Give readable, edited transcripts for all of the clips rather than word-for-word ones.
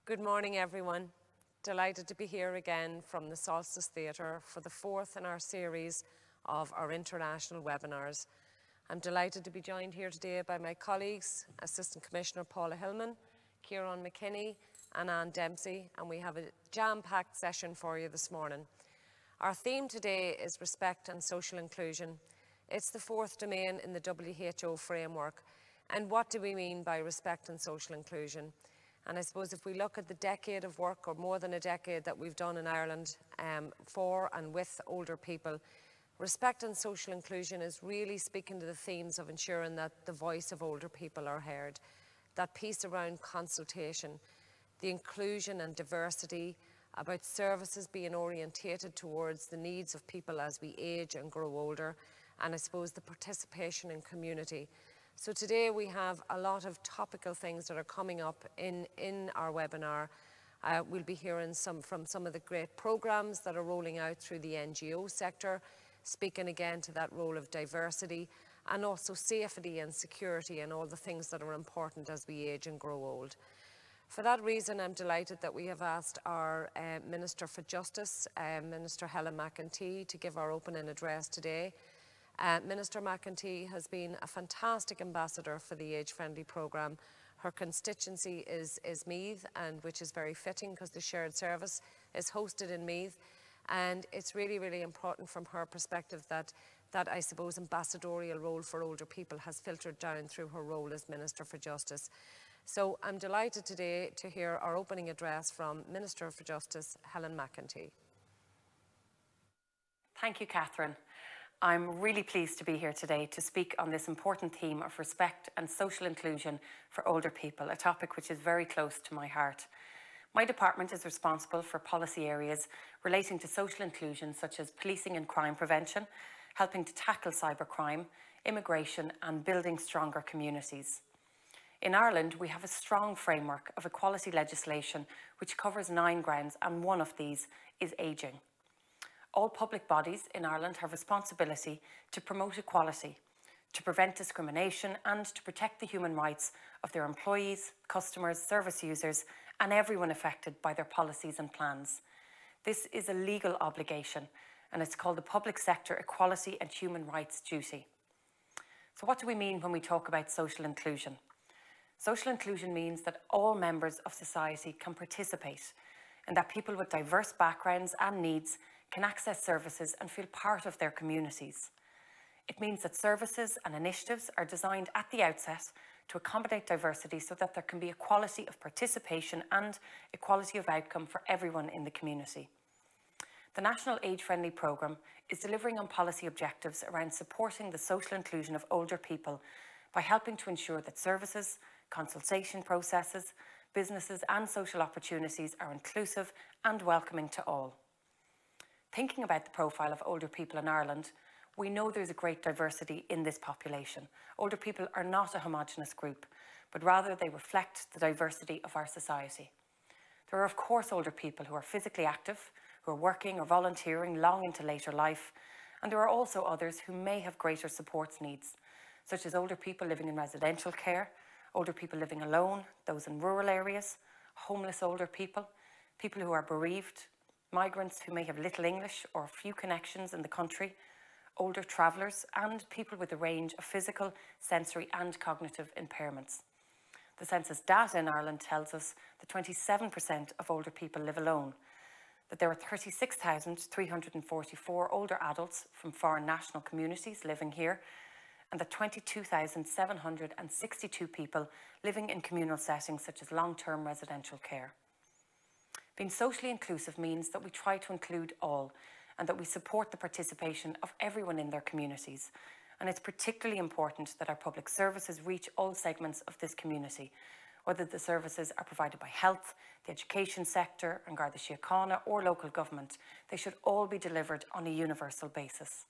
Good morning, everyone. Delighted to be here again from the Solstice Theatre for the fourth in our series of our international webinars. I'm delighted to be joined here today by my colleagues, Assistant Commissioner Paula Hillman, Kieran McKinney and Anne Dempsey, and we have a jam-packed session for you this morning. Our theme today is respect and social inclusion. It's the fourth domain in the WHO framework. And what do we mean by respect and social inclusion? And I suppose if we look at the decade of work, or more than a decade, that we've done in Ireland for and with older people, respect and social inclusion is really speaking to the themes of ensuring that the voice of older people are heard, that piece around consultation, the inclusion and diversity, about services being orientated towards the needs of people as we age and grow older, and I suppose the participation in community. So today we have a lot of topical things that are coming up in our webinar. We'll be hearing from some of the great programmes that are rolling out through the NGO sector, speaking again to that role of diversity, and also safety and security and all the things that are important as we age and grow old. For that reason, I'm delighted that we have asked our Minister for Justice, Minister Helen McEntee, to give our opening address today. Minister McEntee has been a fantastic ambassador for the Age Friendly programme. Her constituency is Meath, and which is very fitting because the shared service is hosted in Meath. And it's really, really important from her perspective that I suppose ambassadorial role for older people has filtered down through her role as Minister for Justice. So I'm delighted today to hear our opening address from Minister for Justice, Helen McEntee. Thank you, Catherine. I'm really pleased to be here today to speak on this important theme of respect and social inclusion for older people, a topic which is very close to my heart. My department is responsible for policy areas relating to social inclusion, such as policing and crime prevention, helping to tackle cybercrime, immigration, and building stronger communities. In Ireland, we have a strong framework of equality legislation which covers 9 grounds, and one of these is ageing. All public bodies in Ireland have responsibility to promote equality, to prevent discrimination, and to protect the human rights of their employees, customers, service users, and everyone affected by their policies and plans. This is a legal obligation, and it's called the Public Sector Equality and Human Rights Duty. So what do we mean when we talk about social inclusion? Social inclusion means that all members of society can participate, and that people with diverse backgrounds and needs can access services and feel part of their communities. It means that services and initiatives are designed at the outset to accommodate diversity so that there can be equality of participation and equality of outcome for everyone in the community. The National Age Friendly programme is delivering on policy objectives around supporting the social inclusion of older people by helping to ensure that services, consultation processes, businesses and social opportunities are inclusive and welcoming to all. Thinking about the profile of older people in Ireland, we know there's a great diversity in this population. Older people are not a homogenous group, but rather they reflect the diversity of our society. There are of course older people who are physically active, who are working or volunteering long into later life, and there are also others who may have greater supports needs, such as older people living in residential care, older people living alone, those in rural areas, homeless older people, people who are bereaved, migrants who may have little English or few connections in the country, older travellers, and people with a range of physical, sensory and cognitive impairments. The census data in Ireland tells us that 27% of older people live alone, that there are 36,344 older adults from foreign national communities living here, and that 22,762 people living in communal settings such as long-term residential care. Being socially inclusive means that we try to include all and that we support the participation of everyone in their communities. And it's particularly important that our public services reach all segments of this community, whether the services are provided by health, the education sector, An Garda Síochána or local government. They should all be delivered on a universal basis.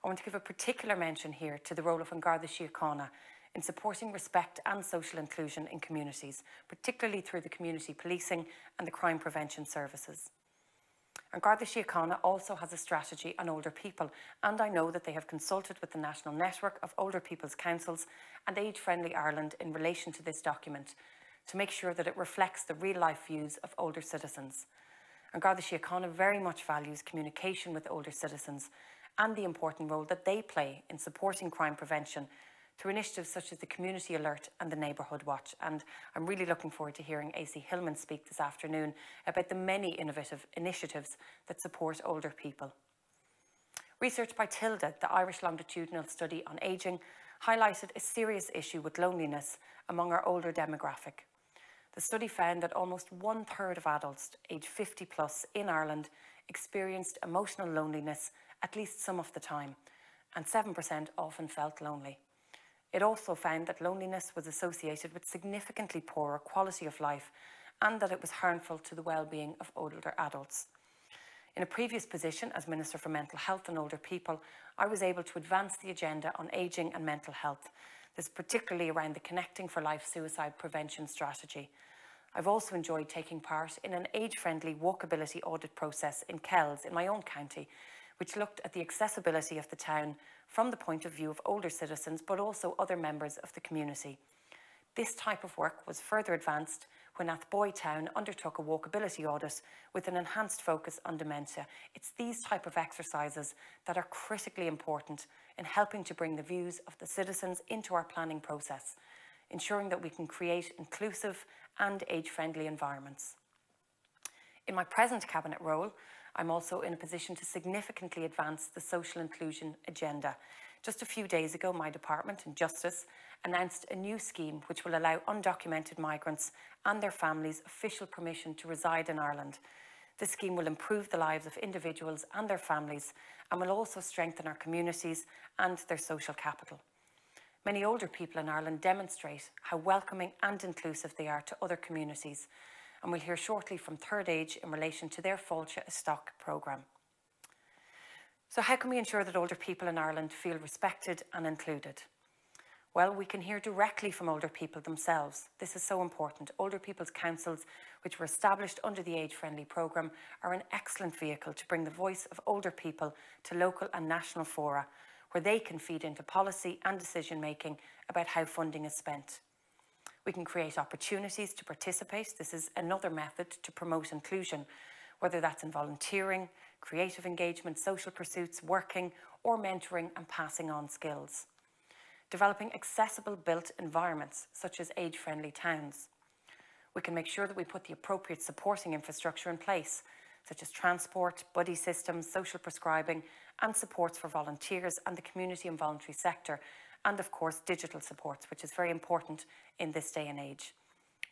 I want to give a particular mention here to the role of An Garda Síochána in supporting respect and social inclusion in communities, particularly through the community policing and the crime prevention services. An Garda Síochána also has a strategy on older people, and I know that they have consulted with the National Network of Older People's Councils and Age Friendly Ireland in relation to this document to make sure that it reflects the real-life views of older citizens. And Garda Síochána very much values communication with older citizens and the important role that they play in supporting crime prevention through initiatives such as the Community Alert and the Neighbourhood Watch. And I'm really looking forward to hearing AC Hillman speak this afternoon about the many innovative initiatives that support older people. Research by Tilda, the Irish longitudinal study on ageing, highlighted a serious issue with loneliness among our older demographic. The study found that almost 1/3 of adults aged 50 plus in Ireland experienced emotional loneliness at least some of the time, and 7% often felt lonely. It also found that loneliness was associated with significantly poorer quality of life and that it was harmful to the well-being of older adults. In a previous position as Minister for Mental Health and Older People, I was able to advance the agenda on ageing and mental health. This is particularly around the Connecting for Life suicide prevention strategy. I've also enjoyed taking part in an age-friendly walkability audit process in Kells, in my own county, which looked at the accessibility of the town from the point of view of older citizens, but also other members of the community. This type of work was further advanced when Athboy Town undertook a walkability audit with an enhanced focus on dementia. It's these type of exercises that are critically important in helping to bring the views of the citizens into our planning process, ensuring that we can create inclusive and age-friendly environments. In my present cabinet role, I'm also in a position to significantly advance the social inclusion agenda. Just a few days ago, my department in Justice announced a new scheme which will allow undocumented migrants and their families official permission to reside in Ireland. This scheme will improve the lives of individuals and their families and will also strengthen our communities and their social capital. Many older people in Ireland demonstrate how welcoming and inclusive they are to other communities, and we'll hear shortly from Third Age in relation to their Fáilte Isteach programme. So how can we ensure that older people in Ireland feel respected and included? Well, we can hear directly from older people themselves. This is so important. Older people's councils, which were established under the Age Friendly programme, are an excellent vehicle to bring the voice of older people to local and national fora, where they can feed into policy and decision making about how funding is spent. We can create opportunities to participate. This is another method to promote inclusion, whether that's in volunteering, creative engagement, social pursuits, working, or mentoring and passing on skills. Developing accessible built environments, such as age-friendly towns. We can make sure that we put the appropriate supporting infrastructure in place, such as transport, buddy systems, social prescribing, and supports for volunteers and the community and voluntary sector, and of course digital supports, which is very important in this day and age.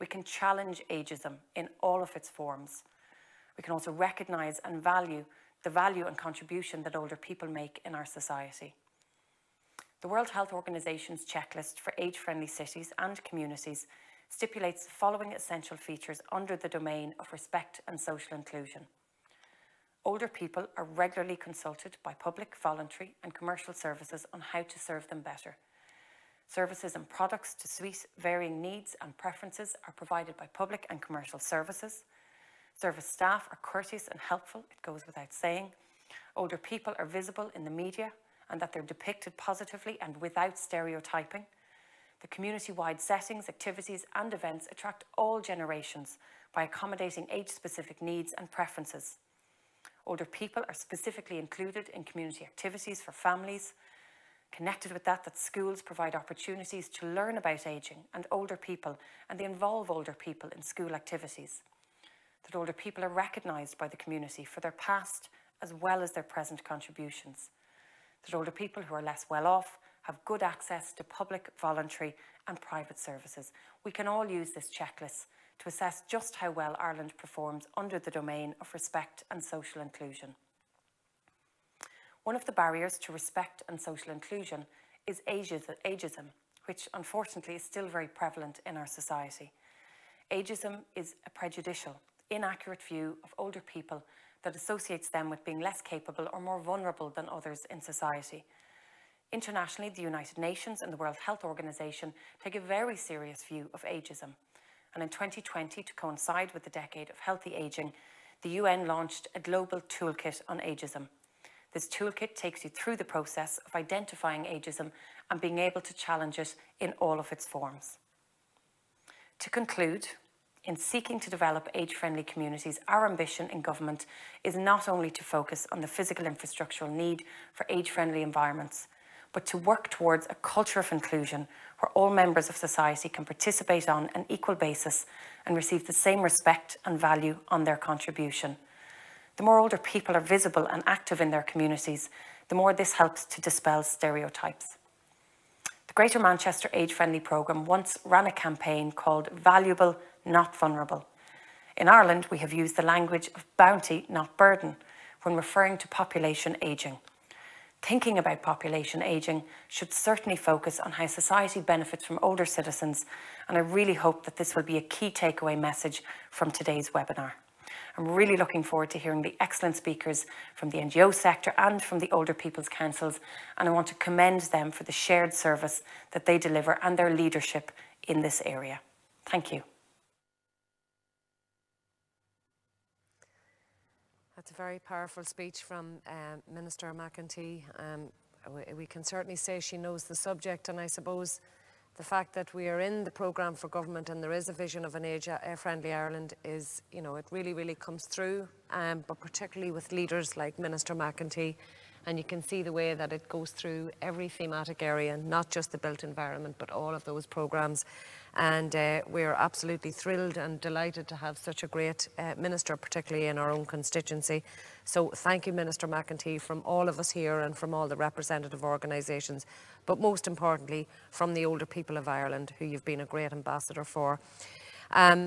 We can challenge ageism in all of its forms. We can also recognise and value the value and contribution that older people make in our society. The World Health Organization's checklist for age-friendly cities and communities stipulates the following essential features under the domain of respect and social inclusion. Older people are regularly consulted by public, voluntary and commercial services on how to serve them better. Services and products to suit varying needs and preferences are provided by public and commercial services. Service staff are courteous and helpful, it goes without saying. Older people are visible in the media and that they're depicted positively and without stereotyping. The community-wide settings, activities and events attract all generations by accommodating age-specific needs and preferences. Older people are specifically included in community activities for families. Connected with that schools provide opportunities to learn about ageing and older people, and they involve older people in school activities. That older people are recognised by the community for their past as well as their present contributions. That older people who are less well off have good access to public, voluntary and private services. We can all use this checklist to assess just how well Ireland performs under the domain of respect and social inclusion. One of the barriers to respect and social inclusion is ageism, which unfortunately is still very prevalent in our society. Ageism is a prejudicial, inaccurate view of older people that associates them with being less capable or more vulnerable than others in society. Internationally, the United Nations and the World Health Organization take a very serious view of ageism. And in 2020, to coincide with the Decade of Healthy Ageing, the UN launched a global toolkit on ageism. This toolkit takes you through the process of identifying ageism and being able to challenge it in all of its forms. To conclude, in seeking to develop age-friendly communities, our ambition in government is not only to focus on the physical infrastructural need for age-friendly environments, but to work towards a culture of inclusion where all members of society can participate on an equal basis and receive the same respect and value on their contribution. The more older people are visible and active in their communities, the more this helps to dispel stereotypes. The Greater Manchester Age Friendly Programme once ran a campaign called Valuable, Not Vulnerable. In Ireland, we have used the language of bounty, not burden, when referring to population ageing. Thinking about population ageing should certainly focus on how society benefits from older citizens, and I really hope that this will be a key takeaway message from today's webinar. I'm really looking forward to hearing the excellent speakers from the NGO sector and from the Older People's Councils, and I want to commend them for the shared service that they deliver and their leadership in this area. Thank you. That's a very powerful speech from Minister McEntee. We can certainly say she knows the subject, and I suppose the fact that we are in the programme for government and there is a vision of an age-friendly Ireland is, you know, it really comes through, but particularly with leaders like Minister McEntee, and you can see the way that it goes through every thematic area, not just the built environment, but all of those programmes. And we're absolutely thrilled and delighted to have such a great minister, particularly in our own constituency. So thank you, Minister McEntee, from all of us here and from all the representative organisations, but most importantly from the older people of Ireland, who you've been a great ambassador for.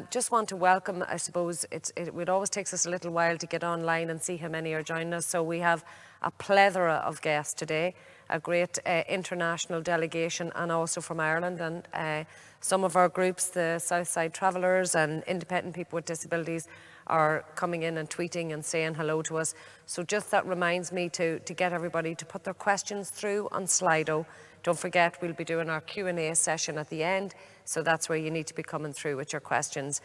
Just want to welcome, I suppose, it always takes us a little while to get online and see how many are joining us, so we have a plethora of guests today, a great international delegation, and also from Ireland, and some of our groups, the Southside Travellers and independent people with disabilities, are coming in and tweeting and saying hello to us. So just that reminds me to get everybody to put their questions through on Slido. Don't forget, we'll be doing our Q&A session at the end, so that's where you need to be coming through with your questions.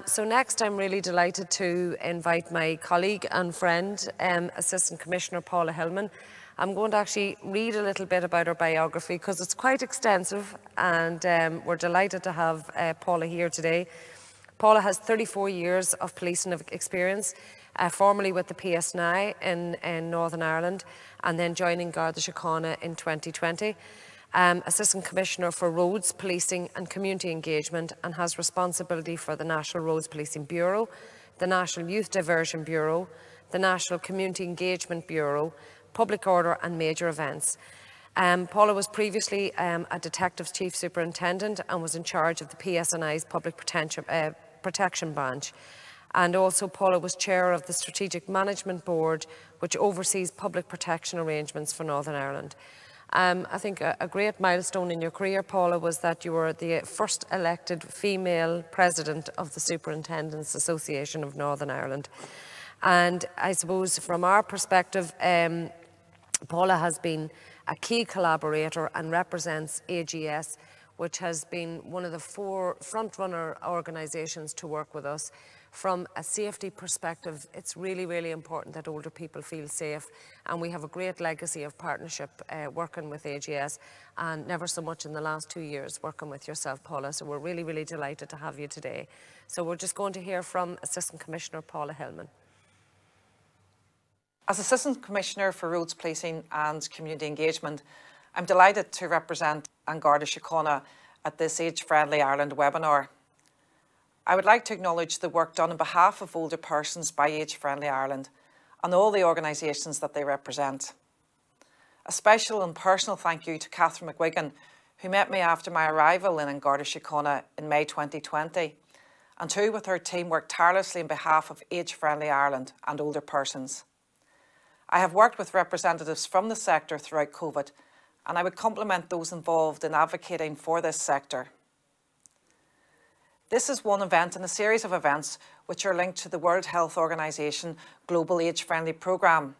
So next, I'm really delighted to invite my colleague and friend, Assistant Commissioner Paula Hillman. I'm going to actually read a little bit about her biography because it's quite extensive, and we're delighted to have Paula here today. Paula has 34 years of policing experience, formerly with the PSNI in Northern Ireland, and then joining Garda Síochána in 2020. Assistant Commissioner for Roads, Policing and Community Engagement, and has responsibility for the National Roads Policing Bureau, the National Youth Diversion Bureau, the National Community Engagement Bureau, Public Order and Major Events. Paula was previously a Detectives Chief Superintendent and was in charge of the PSNI's Public Protection Branch. And also Paula was Chair of the Strategic Management Board, which oversees public protection arrangements for Northern Ireland. I think a great milestone in your career, Paula, was that you were the first elected female president of the Superintendents Association of Northern Ireland. And I suppose from our perspective, Paula has been a key collaborator and represents AGS, which has been one of the 4 front-runner organisations to work with us. From a safety perspective, it's really important that older people feel safe, and we have a great legacy of partnership working with AGS, and never so much in the last 2 years working with yourself, Paula, so we're really delighted to have you today. So we're just going to hear from Assistant Commissioner Paula Hillman. As Assistant Commissioner for Roads Policing and Community Engagement, I'm delighted to represent Garda Síochána at this Age Friendly Ireland webinar. I would like to acknowledge the work done on behalf of older persons by Age Friendly Ireland and all the organisations that they represent. A special and personal thank you to Catherine McGuigan, who met me after my arrival in Garda Síochána in May 2020, and who with her team worked tirelessly on behalf of Age Friendly Ireland and older persons. I have worked with representatives from the sector throughout COVID, and I would compliment those involved in advocating for this sector. This is one event in a series of events which are linked to the World Health Organization Global Age Friendly Programme.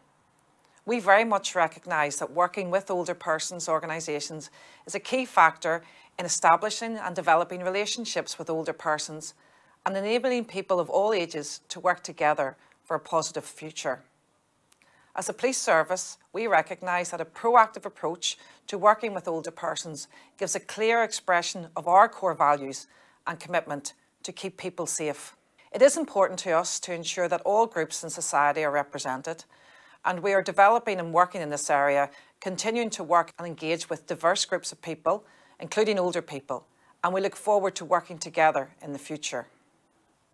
We very much recognise that working with older persons organisations is a key factor in establishing and developing relationships with older persons and enabling people of all ages to work together for a positive future. As a police service, we recognise that a proactive approach to working with older persons gives a clear expression of our core values and commitment to keep people safe. It is important to us to ensure that all groups in society are represented, and we are developing and working in this area, continuing to work and engage with diverse groups of people, including older people, and we look forward to working together in the future.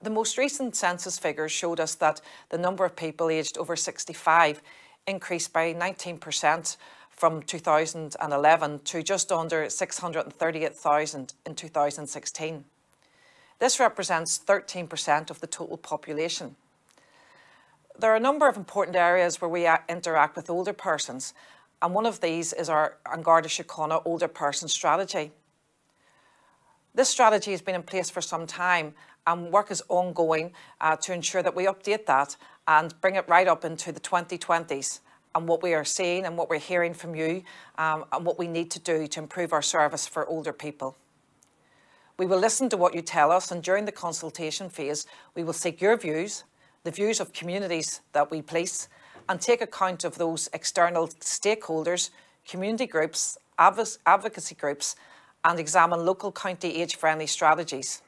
The most recent census figures showed us that the number of people aged over 65 increased by 19% from 2011 to just under 638,000 in 2016. This represents 13% of the total population. There are a number of important areas where we interact with older persons, and one of these is our An Garda Síochána Older Person Strategy. This strategy has been in place for some time, and work is ongoing to ensure that we update that and bring it right up into the 2020s and what we are seeing and what we're hearing from you and what we need to do to improve our service for older people. We will listen to what you tell us, and during the consultation phase, we will seek your views, the views of communities that we police, and take account of those external stakeholders, community groups, advocacy groups, and examine local county age-friendly strategies.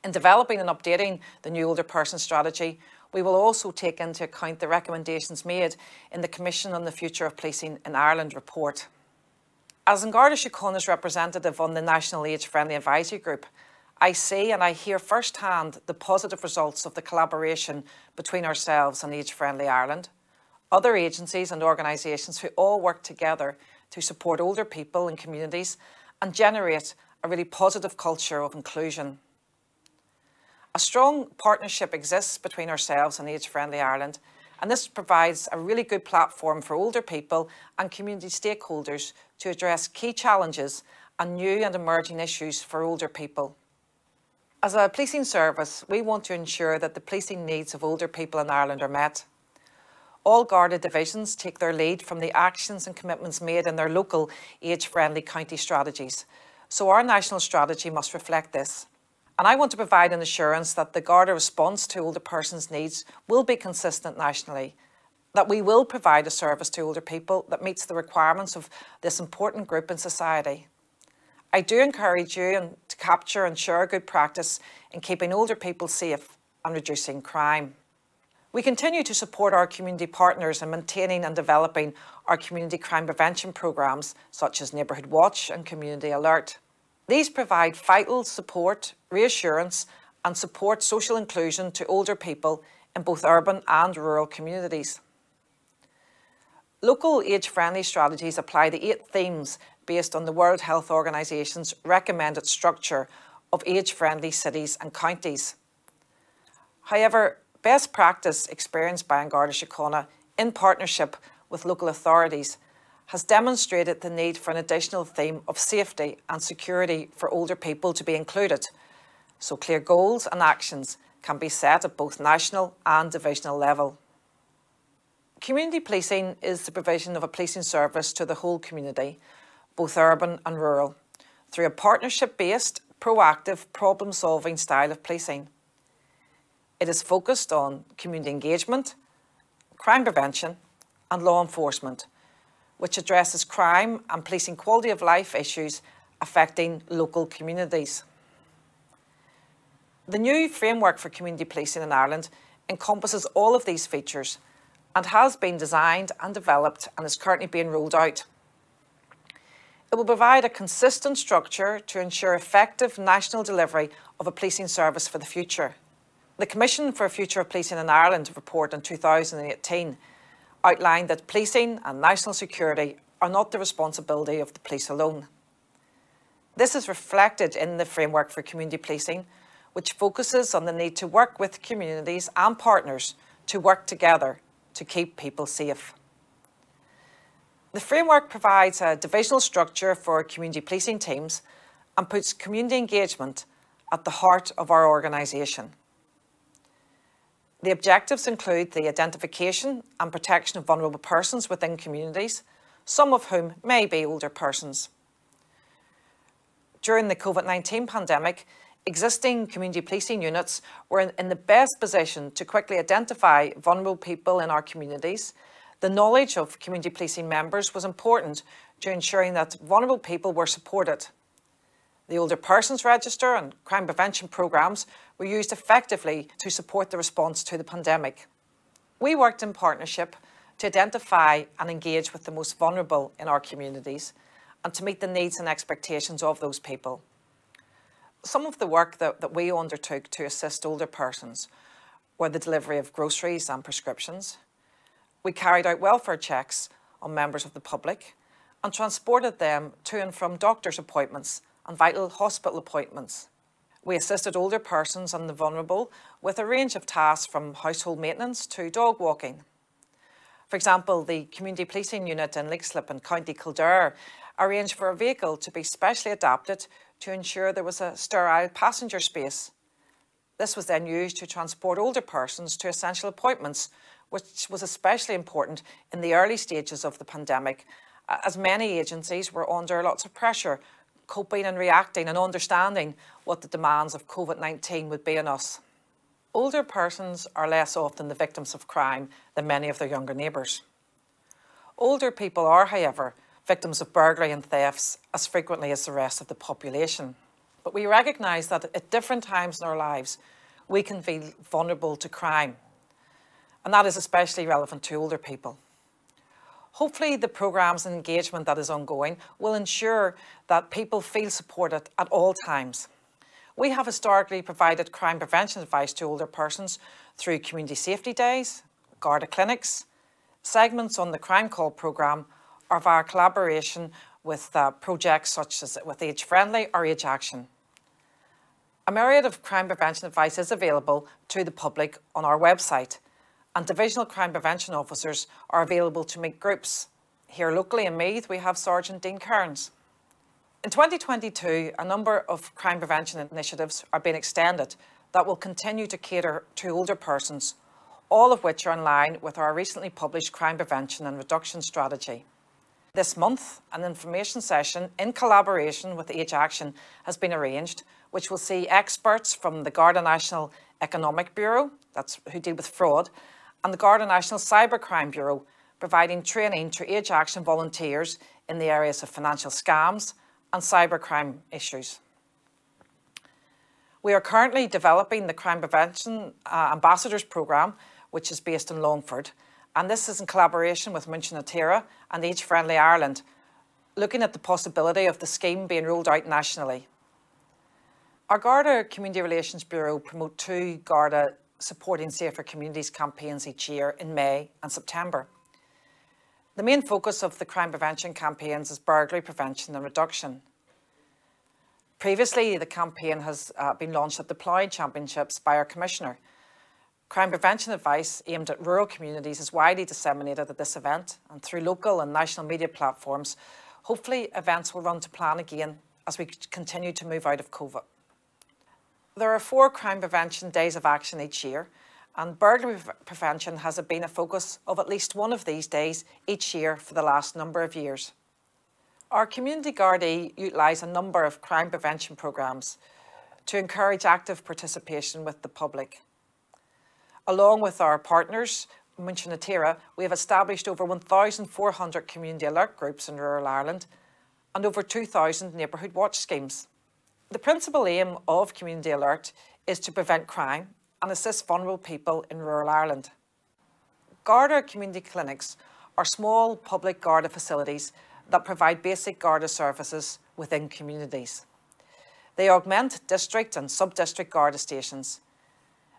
In developing and updating the new Older Person Strategy, we will also take into account the recommendations made in the Commission on the Future of Policing in Ireland report. As An Garda Síochána's representative on the National Age-Friendly Advisory Group, I see and I hear firsthand the positive results of the collaboration between ourselves and Age-Friendly Ireland, other agencies and organisations who all work together to support older people and communities and generate a really positive culture of inclusion. A strong partnership exists between ourselves and Age-Friendly Ireland, and this provides a really good platform for older people and community stakeholders to address key challenges and new and emerging issues for older people. As a policing service, we want to ensure that the policing needs of older people in Ireland are met. All Garda divisions take their lead from the actions and commitments made in their local age-friendly county strategies, so our national strategy must reflect this. And I want to provide an assurance that the Garda response to older persons' needs will be consistent nationally, that we will provide a service to older people that meets the requirements of this important group in society. I do encourage you to capture and share good practice in keeping older people safe and reducing crime. We continue to support our community partners in maintaining and developing our community crime prevention programmes such as Neighbourhood Watch and Community Alert. These provide vital support, reassurance and support social inclusion to older people in both urban and rural communities. Local age-friendly strategies apply the 8 themes based on the World Health Organization's recommended structure of age-friendly cities and counties. However, best practice experienced by An Garda Síochána in partnership with local authorities has demonstrated the need for an additional theme of safety and security for older people to be included, so clear goals and actions can be set at both national and divisional level. Community policing is the provision of a policing service to the whole community, both urban and rural, through a partnership-based, proactive, problem-solving style of policing. It is focused on community engagement, crime prevention and law enforcement, which addresses crime and policing quality of life issues affecting local communities. The new framework for community policing in Ireland encompasses all of these features and has been designed and developed and is currently being rolled out. It will provide a consistent structure to ensure effective national delivery of a policing service for the future. The Commission for the Future of Policing in Ireland report in 2018 outlined that policing and national security are not the responsibility of the police alone. This is reflected in the framework for community policing, which focuses on the need to work with communities and partners to work together to keep people safe. The framework provides a divisional structure for community policing teams and puts community engagement at the heart of our organisation. The objectives include the identification and protection of vulnerable persons within communities, some of whom may be older persons. During the COVID-19 pandemic, existing community policing units were in the best position to quickly identify vulnerable people in our communities. The knowledge of community policing members was important to ensuring that vulnerable people were supported. The Older Persons Register and crime prevention programmes were used effectively to support the response to the pandemic. We worked in partnership to identify and engage with the most vulnerable in our communities and to meet the needs and expectations of those people. Some of the work that we undertook to assist older persons were the delivery of groceries and prescriptions. We carried out welfare checks on members of the public and transported them to and from doctor's appointments and vital hospital appointments. We assisted older persons and the vulnerable with a range of tasks from household maintenance to dog walking. For example, the Community Policing Unit in Leixlip in County Kildare arranged for a vehicle to be specially adapted to ensure there was a sterile passenger space. This was then used to transport older persons to essential appointments, which was especially important in the early stages of the pandemic, as many agencies were under lots of pressure, coping and reacting and understanding what the demands of COVID-19 would be on us. Older persons are less often the victims of crime than many of their younger neighbours. Older people are, however, victims of burglary and thefts as frequently as the rest of the population. But we recognise that at different times in our lives, we can feel vulnerable to crime. And that is especially relevant to older people. Hopefully the programmes and engagement that is ongoing will ensure that people feel supported at all times. We have historically provided crime prevention advice to older persons through community safety days, Garda clinics, segments on the Crime Call programme, or via collaboration with projects such as with Age Friendly or Age Action. A myriad of crime prevention advice is available to the public on our website, and Divisional Crime Prevention Officers are available to meet groups. Here locally in Meath, we have Sergeant Dean Kearns. In 2022, a number of crime prevention initiatives are being extended that will continue to cater to older persons, all of which are in line with our recently published Crime Prevention and Reduction Strategy. This month, an information session in collaboration with Age Action has been arranged, which will see experts from the Garda National Economic Bureau, that's who deal with fraud, and the Garda National Cybercrime Bureau, providing training to Age Action volunteers in the areas of financial scams and cybercrime issues. We are currently developing the Crime Prevention Ambassadors Programme, which is based in Longford, and this is in collaboration with Intergenerational and Age Friendly Ireland, looking at the possibility of the scheme being rolled out nationally. Our Garda Community Relations Bureau promote 2 Garda Supporting Safer Communities campaigns each year in May and September. The main focus of the crime prevention campaigns is burglary prevention and reduction. Previously, the campaign has been launched at the Ploughing Championships by our Commissioner. Crime prevention advice aimed at rural communities is widely disseminated at this event, and through local and national media platforms, hopefully events will run to plan again as we continue to move out of COVID. There are 4 crime prevention days of action each year, and burglary prevention has been a focus of at least one of these days each year for the last number of years. Our Community Gardaí utilise a number of crime prevention programmes to encourage active participation with the public. Along with our partners, Intergenerational, we have established over 1,400 community alert groups in rural Ireland and over 2,000 neighbourhood watch schemes. The principal aim of Community Alert is to prevent crime and assist vulnerable people in rural Ireland. Garda community clinics are small public Garda facilities that provide basic Garda services within communities. They augment district and sub-district Garda stations.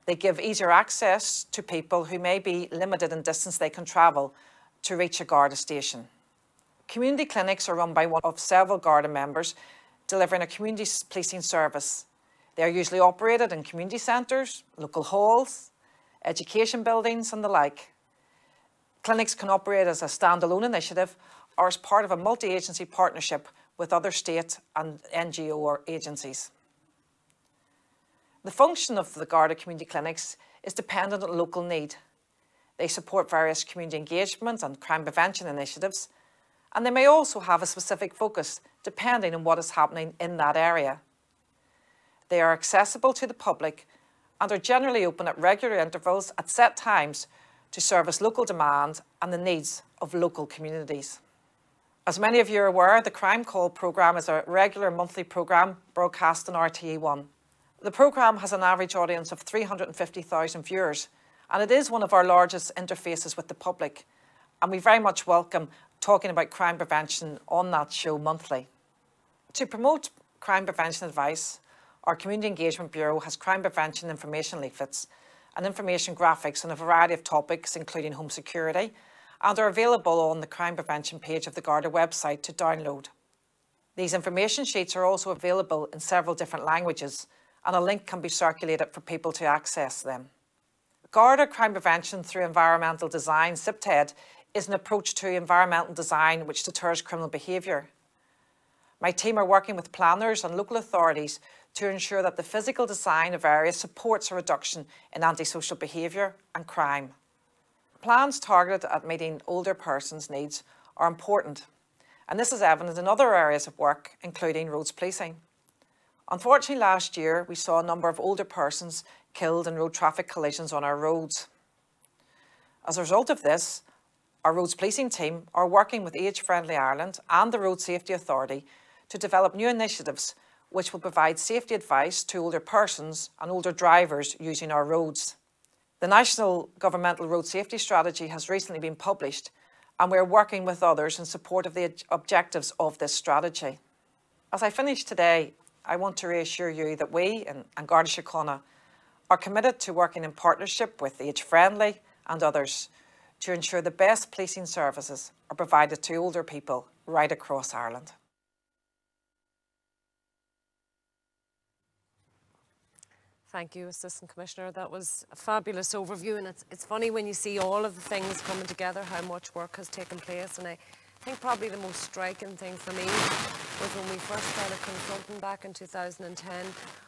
They give easier access to people who may be limited in distance they can travel to reach a Garda station. Community clinics are run by one of several Garda members delivering a community policing service. They are usually operated in community centres, local halls, education buildings and the like. Clinics can operate as a standalone initiative or as part of a multi-agency partnership with other state and NGO or agencies. The function of the Garda community clinics is dependent on local need. They support various community engagement and crime prevention initiatives, and they may also have a specific focus depending on what is happening in that area. They are accessible to the public and are generally open at regular intervals at set times to service local demand and the needs of local communities. As many of you are aware, the Crime Call programme is a regular monthly programme broadcast on RTE1. The programme has an average audience of 350,000 viewers, and it is one of our largest interfaces with the public, and we very much welcome talking about crime prevention on that show monthly. To promote crime prevention advice, our Community Engagement Bureau has crime prevention information leaflets and information graphics on a variety of topics, including home security, and are available on the crime prevention page of the Garda website to download. These information sheets are also available in several different languages, and a link can be circulated for people to access them. Garda Crime Prevention through Environmental Design, CPTED, is an approach to environmental design which deters criminal behaviour. My team are working with planners and local authorities to ensure that the physical design of areas supports a reduction in antisocial behaviour and crime. Plans targeted at meeting older persons' needs are important, and this is evident in other areas of work, including roads policing. Unfortunately, last year we saw a number of older persons killed in road traffic collisions on our roads. As a result of this, our roads policing team are working with Age Friendly Ireland and the Road Safety Authority to develop new initiatives which will provide safety advice to older persons and older drivers using our roads. The National Governmental Road Safety Strategy has recently been published, and we are working with others in support of the objectives of this strategy. As I finish today, I want to reassure you that we in Garda Síochána are committed to working in partnership with Age Friendly and others to ensure the best policing services are provided to older people right across Ireland. Thank you, Assistant Commissioner. That was a fabulous overview, and it's funny when you see all of the things coming together, how much work has taken place. And I think probably the most striking thing for me was when we first started consulting back in 2010,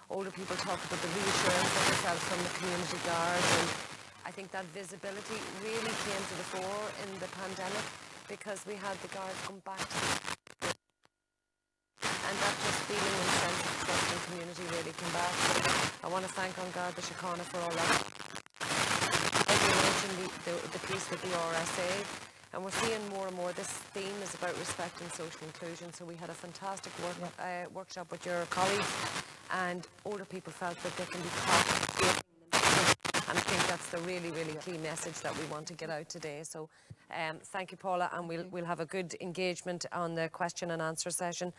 older people talked about the reassurance that they felt from the community guard, and I think that visibility really came to the fore in the pandemic because we had the guards come back to the and that just feeling and sense of trust and community really came back. I want to thank Garda Síochána for all that. As you mentioned, the piece with the RSA, and we're seeing more and more this theme is about respect and social inclusion. So we had a fantastic workshop with your colleagues, and older people felt that they can be taught. And I think that's the really, really key message that we want to get out today. So thank you, Paula, and we'll have a good engagement on the question and answer session.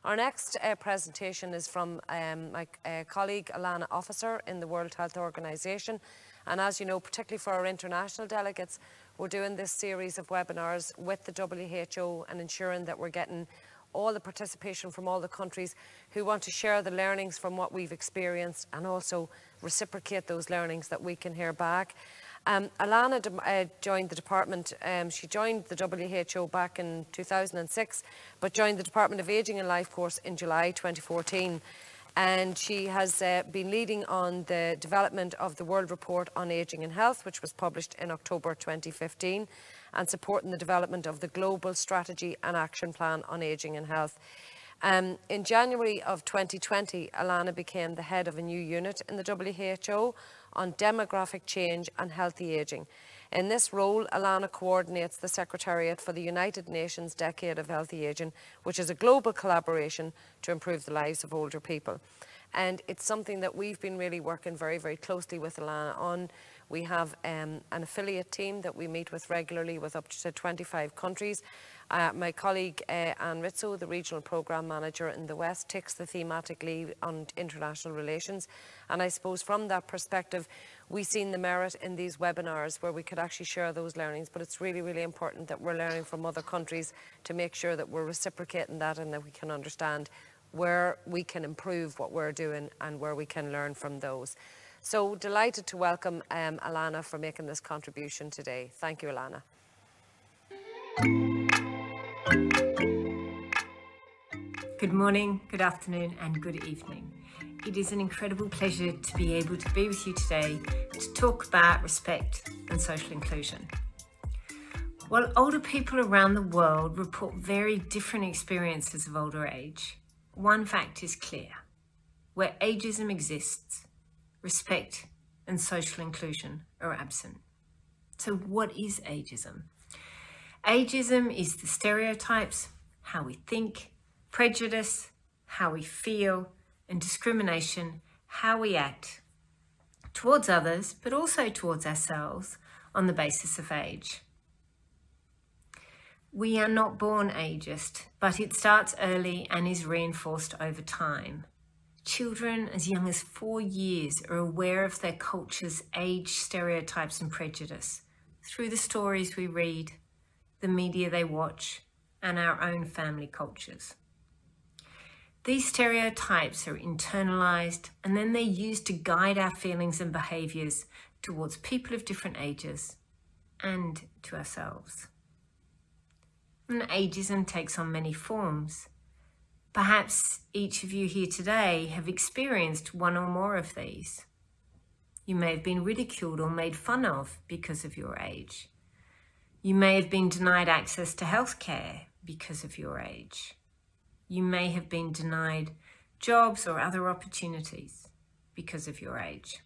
Our next presentation is from my colleague Alana Officer in the World Health Organization. And as you know, particularly for our international delegates, we're doing this series of webinars with the WHO and ensuring that we're getting all the participation from all the countries who want to share the learnings from what we've experienced and also reciprocate those learnings that we can hear back. Alana joined the department, she joined the WHO back in 2006, but joined the Department of Ageing and Life course in July 2014. And she has been leading on the development of the World Report on Ageing and Health, which was published in October 2015, and supporting the development of the Global Strategy and Action Plan on Ageing and Health. In January of 2020, Alana became the head of a new unit in the WHO on demographic change and healthy ageing. In this role, Alana coordinates the Secretariat for the United Nations Decade of Healthy Ageing, which is a global collaboration to improve the lives of older people. And it's something that we've been really working very, very closely with Alana on. We have an affiliate team that we meet with regularly with up to 25 countries. My colleague Anne Rizzo, the Regional Programme Manager in the West, takes the thematic lead on international relations. And I suppose from that perspective, we've seen the merit in these webinars where we could actually share those learnings. But it's really, really important that we're learning from other countries to make sure that we're reciprocating that and that we can understand where we can improve what we're doing and where we can learn from those. So delighted to welcome Alana for making this contribution today. Thank you, Alana. Good morning, good afternoon and good evening. It is an incredible pleasure to be able to be with you today to talk about respect and social inclusion. While older people around the world report very different experiences of older age, one fact is clear. Where ageism exists, respect and social inclusion are absent. So what is ageism? Ageism is the stereotypes, how we think, prejudice, how we feel, and discrimination, how we act towards others, but also towards ourselves on the basis of age. We are not born ageist, but it starts early and is reinforced over time. Children as young as 4 years are aware of their culture's age stereotypes and prejudice through the stories we read, the media they watch, and our own family cultures. These stereotypes are internalized, and then they're used to guide our feelings and behaviors towards people of different ages and to ourselves. And ageism takes on many forms. Perhaps each of you here today have experienced one or more of these. You may have been ridiculed or made fun of because of your age. You may have been denied access to healthcare because of your age. You may have been denied jobs or other opportunities because of your age.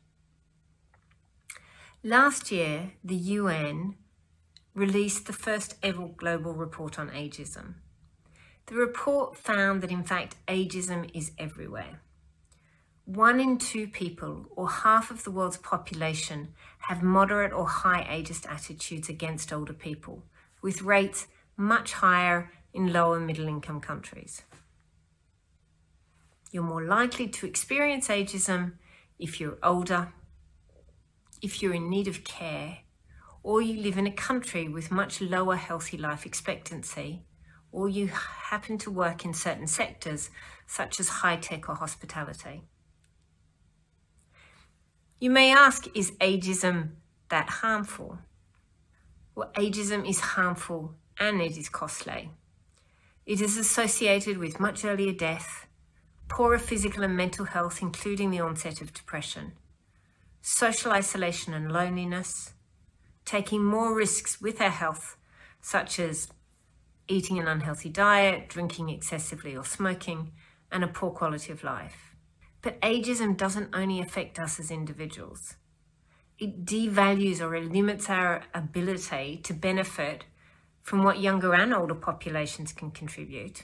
Last year, the UN released the first ever global report on ageism. The report found that in fact ageism is everywhere. 1 in 2 people, or half of the world's population, have moderate or high ageist attitudes against older people, with rates much higher in lower middle income countries. You're more likely to experience ageism if you're older, if you're in need of care, or you live in a country with much lower healthy life expectancy, or you happen to work in certain sectors such as high-tech or hospitality. You may ask, is ageism that harmful? Well, ageism is harmful and it is costly. It is associated with much earlier death, poorer physical and mental health, including the onset of depression, social isolation and loneliness, taking more risks with our health, such as eating an unhealthy diet, drinking excessively or smoking, and a poor quality of life. But ageism doesn't only affect us as individuals. It devalues or limits our ability to benefit from what younger and older populations can contribute,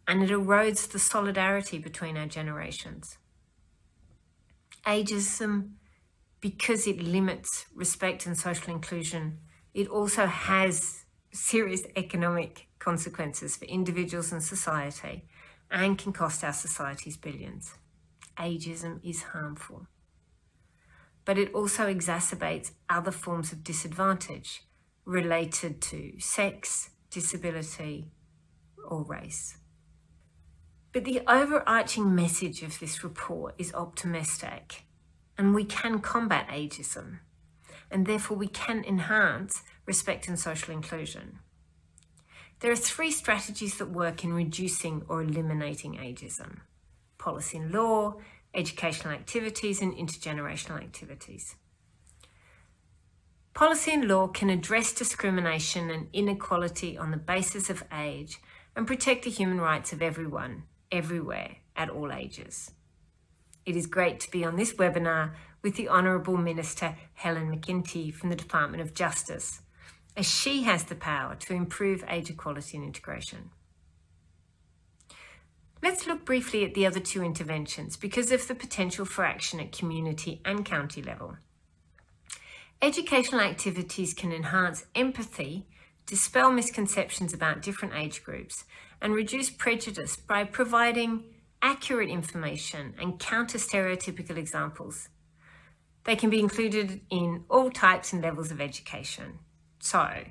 and it erodes the solidarity between our generations. Ageism, because it limits respect and social inclusion, it also has serious economic consequences for individuals and society and can cost our societies billions. Ageism is harmful. But it also exacerbates other forms of disadvantage related to sex, disability, or race. But the overarching message of this report is optimistic, and we can combat ageism, and therefore we can enhance respect and social inclusion. There are 3 strategies that work in reducing or eliminating ageism: policy and law, educational activities, and intergenerational activities. Policy and law can address discrimination and inequality on the basis of age and protect the human rights of everyone, everywhere, at all ages. It is great to be on this webinar with the Honourable Minister Helen McEntee from the Department of Justice, as she has the power to improve age equality and integration. Let's look briefly at the other 2 interventions because of the potential for action at community and county level. Educational activities can enhance empathy, dispel misconceptions about different age groups, and reduce prejudice by providing accurate information and counter stereotypical examples. They can be included in all types and levels of education. So,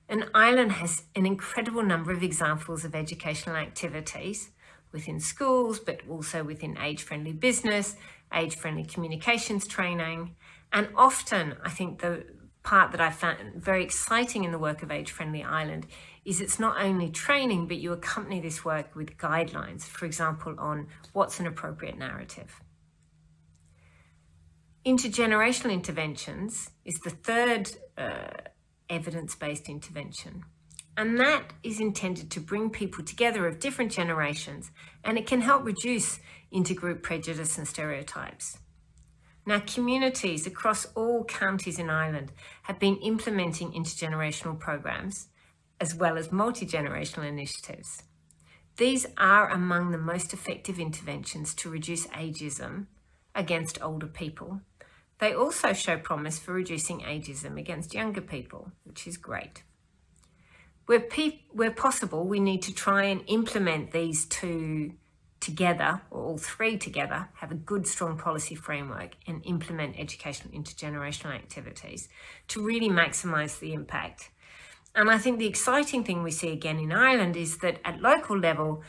an island has an incredible number of examples of educational activities within schools, but also within age-friendly business, age-friendly communications training. And often, I think the part that I found very exciting in the work of Age Friendly Island is it's not only training, but you accompany this work with guidelines, for example, on what's an appropriate narrative. Intergenerational interventions is the 3rd evidence-based intervention. And that is intended to bring people together of different generations, and it can help reduce intergroup prejudice and stereotypes. Now, communities across all counties in Ireland have been implementing intergenerational programs as well as multi-generational initiatives. These are among the most effective interventions to reduce ageism against older people. They also show promise for reducing ageism against younger people, which is great. Where possible, we need to try and implement these two together, or all three together, have a good, strong policy framework and implement educational intergenerational activities to really maximise the impact. And I think the exciting thing we see again in Ireland is that at local level,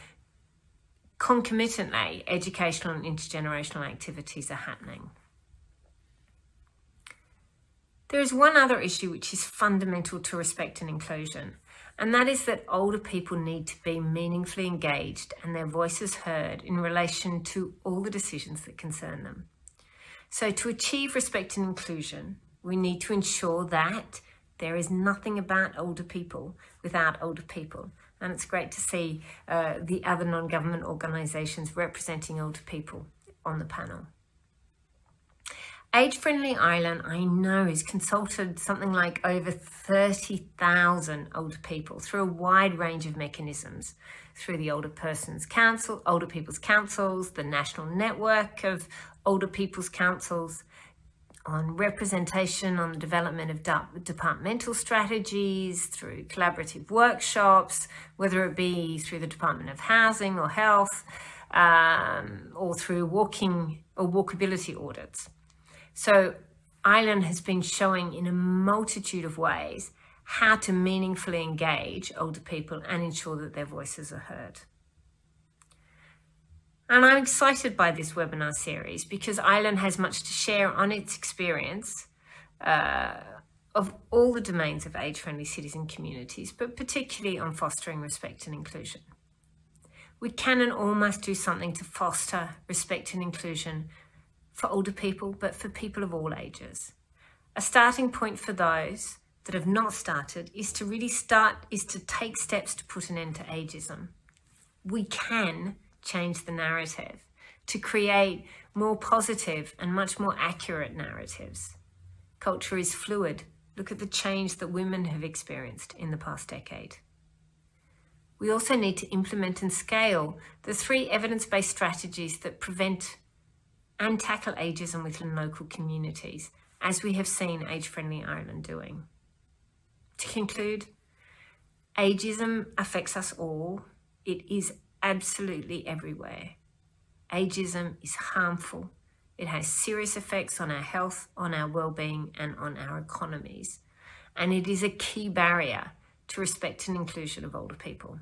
concomitantly, educational and intergenerational activities are happening. There is one other issue which is fundamental to respect and inclusion, and that is that older people need to be meaningfully engaged and their voices heard in relation to all the decisions that concern them. So to achieve respect and inclusion, we need to ensure that there is nothing about older people without older people. And it's great to see the other non-government organisations representing older people on the panel. Age Friendly Ireland, I know, has consulted something like over 30,000 older people through a wide range of mechanisms, through the Older People's Councils, the National Network of Older People's Councils, on representation on the development of departmental strategies, through collaborative workshops, whether it be through the Department of Housing or Health, or through walkability audits. So Ireland has been showing in a multitude of ways how to meaningfully engage older people and ensure that their voices are heard. And I'm excited by this webinar series because Ireland has much to share on its experience of all the domains of age-friendly cities and communities, but particularly on fostering respect and inclusion. We can and all must do something to foster respect and inclusion for older people, but for people of all ages. A starting point for those that have not started is to take steps to put an end to ageism. We can change the narrative to create more positive and much more accurate narratives. Culture is fluid. Look at the change that women have experienced in the past decade. We also need to implement and scale the 3 evidence-based strategies that prevent and tackle ageism within local communities, as we have seen Age Friendly Ireland doing. To conclude, ageism affects us all. It is absolutely everywhere. Ageism is harmful. It has serious effects on our health, on our well-being, and on our economies. And it is a key barrier to respect and inclusion of older people.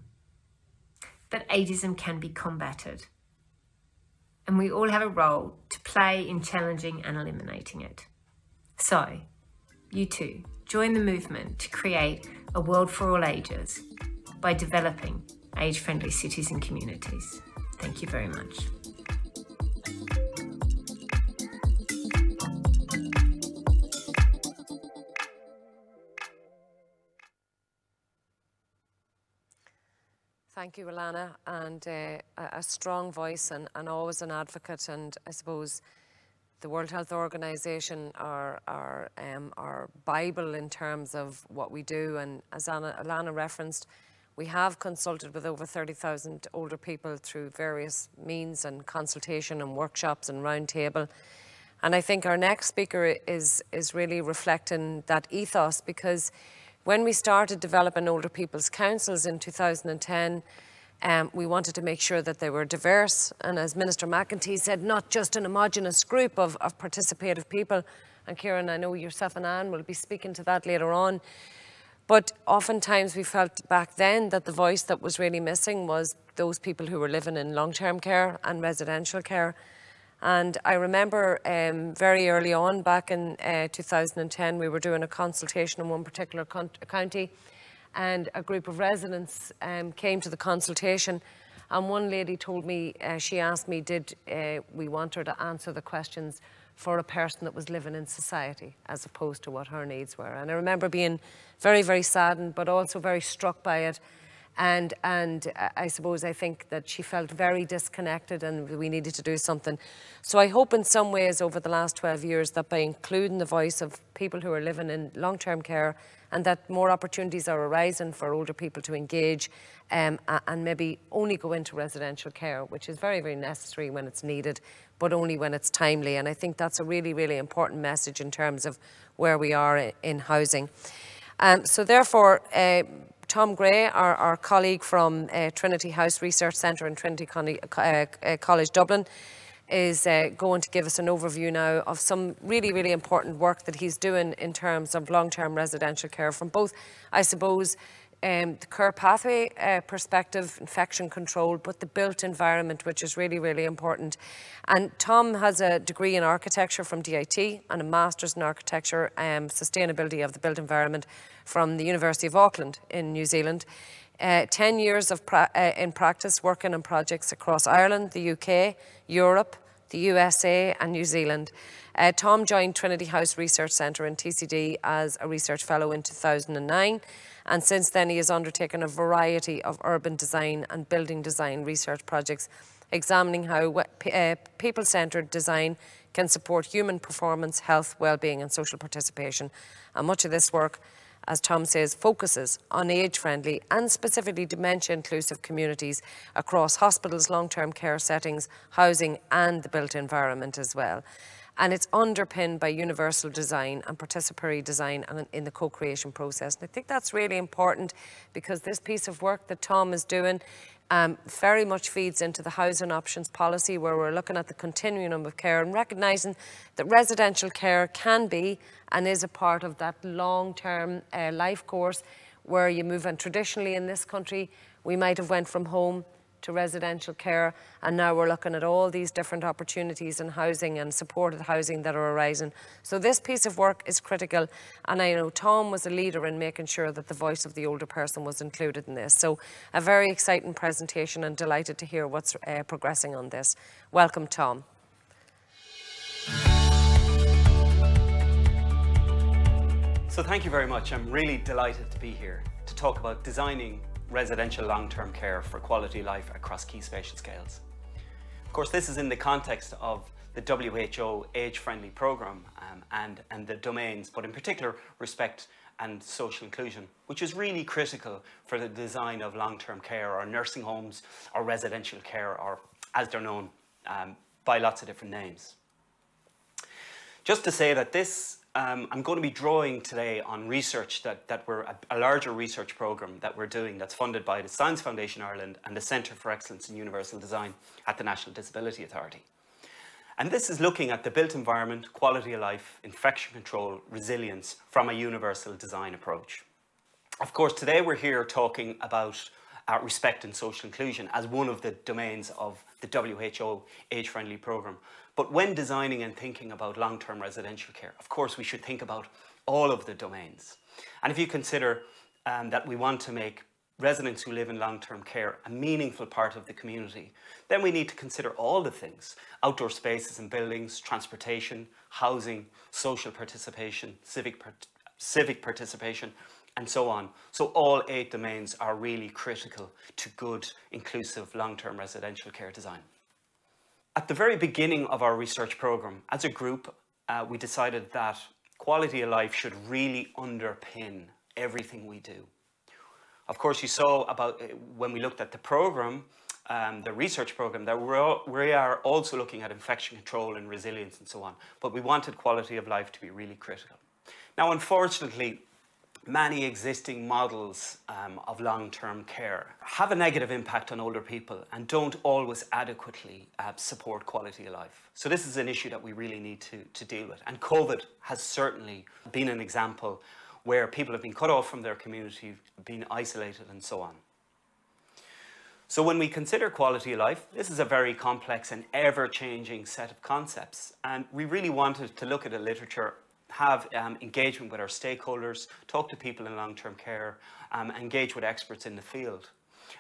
But ageism can be combated. And we all have a role to play in challenging and eliminating it. So, you too, join the movement to create a world for all ages by developing age-friendly cities and communities. Thank you very much. Thank you, Alana, and a strong voice and always an advocate. And I suppose the World Health Organization are our Bible in terms of what we do. And as Alana referenced, we have consulted with over 30,000 older people through various means and consultation and workshops and roundtable. And I think our next speaker is really reflecting that ethos, because when we started developing older people's councils in 2010, we wanted to make sure that they were diverse. And as Minister McEntee said, not just an homogenous group of participative people. And Kieran, I know yourself and Anne will be speaking to that later on. But oftentimes we felt back then that the voice that was really missing was those people who were living in long-term care and residential care. And I remember very early on, back in 2010, we were doing a consultation in one particular county, and a group of residents came to the consultation, and one lady told me, she asked me, did we want her to answer the questions for a person that was living in society as opposed to what her needs were. And I remember being very, very saddened, but also very struck by it. And I suppose I think that she felt very disconnected and we needed to do something. So I hope in some ways over the last 12 years that by including the voice of people who are living in long-term care and that more opportunities are arising for older people to engage and maybe only go into residential care, which is very, very necessary when it's needed, but only when it's timely. And I think that's a really, really important message in terms of where we are in housing. So therefore, Tom Gray, our colleague from Trinity House Research Centre in Trinity College Dublin, is going to give us an overview now of some really, really important work that he's doing in terms of long-term residential care from both, I suppose, the care pathway perspective, infection control, but the built environment, which is really, really important. And Tom has a degree in architecture from DIT and a master's in architecture sustainability of the built environment from the University of Auckland in New Zealand. 10 years of in practice working on projects across Ireland, the UK, Europe, the USA and New Zealand. Tom joined Trinity House Research Centre in TCD as a research fellow in 2009, and since then he has undertaken a variety of urban design and building design research projects examining how people-centred design can support human performance, health, well-being and social participation. And much of this work, as Tom says, focuses on age-friendly and specifically dementia-inclusive communities across hospitals, long-term care settings, housing and the built environment as well. And it's underpinned by universal design and participatory design in the co-creation process. And I think that's really important because this piece of work that Tom is doing very much feeds into the housing options policy, where we're looking at the continuum of care and recognising that residential care can be and is a part of that long-term life course where you move on. Traditionally in this country, we might have went from home to residential care, and now we're looking at all these different opportunities in housing and supported housing that are arising. So this piece of work is critical, and I know Tom was a leader in making sure that the voice of the older person was included in this. So a very exciting presentation and delighted to hear what's progressing on this. Welcome, Tom. So thank you very much. I'm really delighted to be here to talk about designing residential long-term care for quality life across key spatial scales. Of course, this is in the context of the WHO age-friendly programme and the domains, but in particular respect and social inclusion, which is really critical for the design of long-term care or nursing homes or residential care, or as they're known by lots of different names. Just to say that this I'm going to be drawing today on research that we're a larger research programme that we're doing that's funded by the Science Foundation Ireland and the Centre for Excellence in Universal Design at the National Disability Authority. And this is looking at the built environment, quality of life, infection control, resilience from a universal design approach. Of course, today we're here talking about respect and social inclusion as one of the domains of the WHO age-friendly programme. But when designing and thinking about long-term residential care, of course, we should think about all of the domains. And if you consider that we want to make residents who live in long-term care a meaningful part of the community, then we need to consider all the things: outdoor spaces and buildings, transportation, housing, social participation, civic participation, and so on. So all 8 domains are really critical to good, inclusive, long-term residential care design. At the very beginning of our research programme, as a group, we decided that quality of life should really underpin everything we do. Of course, you saw about when we looked at the programme, the research programme, that we are also looking at infection control and resilience and so on, but we wanted quality of life to be really critical. Now, unfortunately, many existing models of long-term care have a negative impact on older people and don't always adequately support quality of life. So this is an issue that we really need to deal with. And COVID has certainly been an example where people have been cut off from their community, been isolated and so on. So when we consider quality of life, this is a very complex and ever-changing set of concepts. And we really wanted to look at the literature, have engagement with our stakeholders, talk to people in long-term care, engage with experts in the field.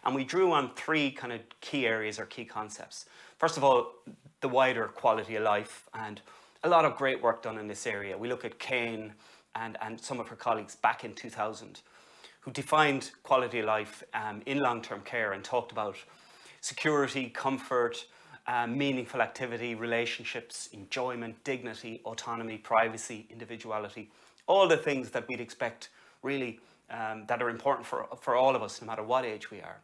And we drew on 3 kind of key areas or key concepts. First of all, the wider quality of life, and a lot of great work done in this area. We look at Kane and some of her colleagues back in 2000, who defined quality of life in long-term care and talked about security, comfort, meaningful activity, relationships, enjoyment, dignity, autonomy, privacy, individuality, all the things that we'd expect really that are important for all of us, no matter what age we are.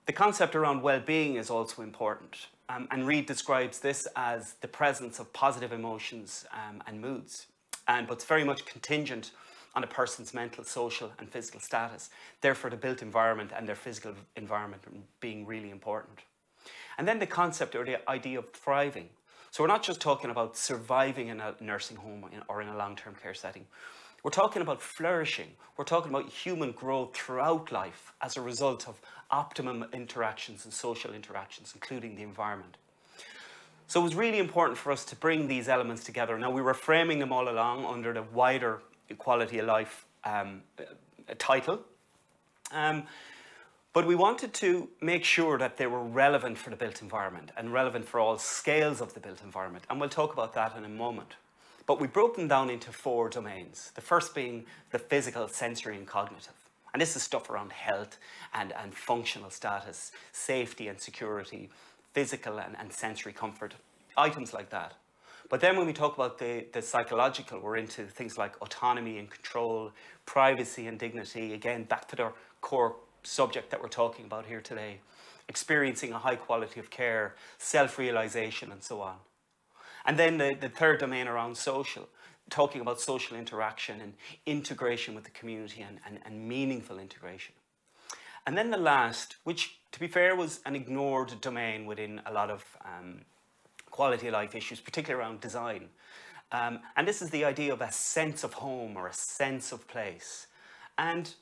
The concept around well-being is also important, and Reid describes this as the presence of positive emotions and moods, but it's very much contingent on a person's mental, social and physical status. Therefore, the built environment and their physical environment being really important. And then the concept or the idea of thriving. So we're not just talking about surviving in a nursing home or in a long-term care setting. We're talking about flourishing. We're talking about human growth throughout life as a result of optimum interactions and social interactions, including the environment. So it was really important for us to bring these elements together. Now, we were framing them all along under the wider quality of life title. But we wanted to make sure that they were relevant for the built environment and relevant for all scales of the built environment. And we'll talk about that in a moment. But we broke them down into 4 domains. The first being the physical, sensory and cognitive. And this is stuff around health and functional status, safety and security, physical and sensory comfort, items like that. But then when we talk about the psychological, we're into things like autonomy and control, privacy and dignity, again, back to their core subject that we're talking about here today, experiencing a high quality of care, self-realization and so on. And then the third domain around social, talking about social interaction and integration with the community and meaningful integration. And then the last, which to be fair was an ignored domain within a lot of quality of life issues, particularly around design. And this is the idea of a sense of home or a sense of place. And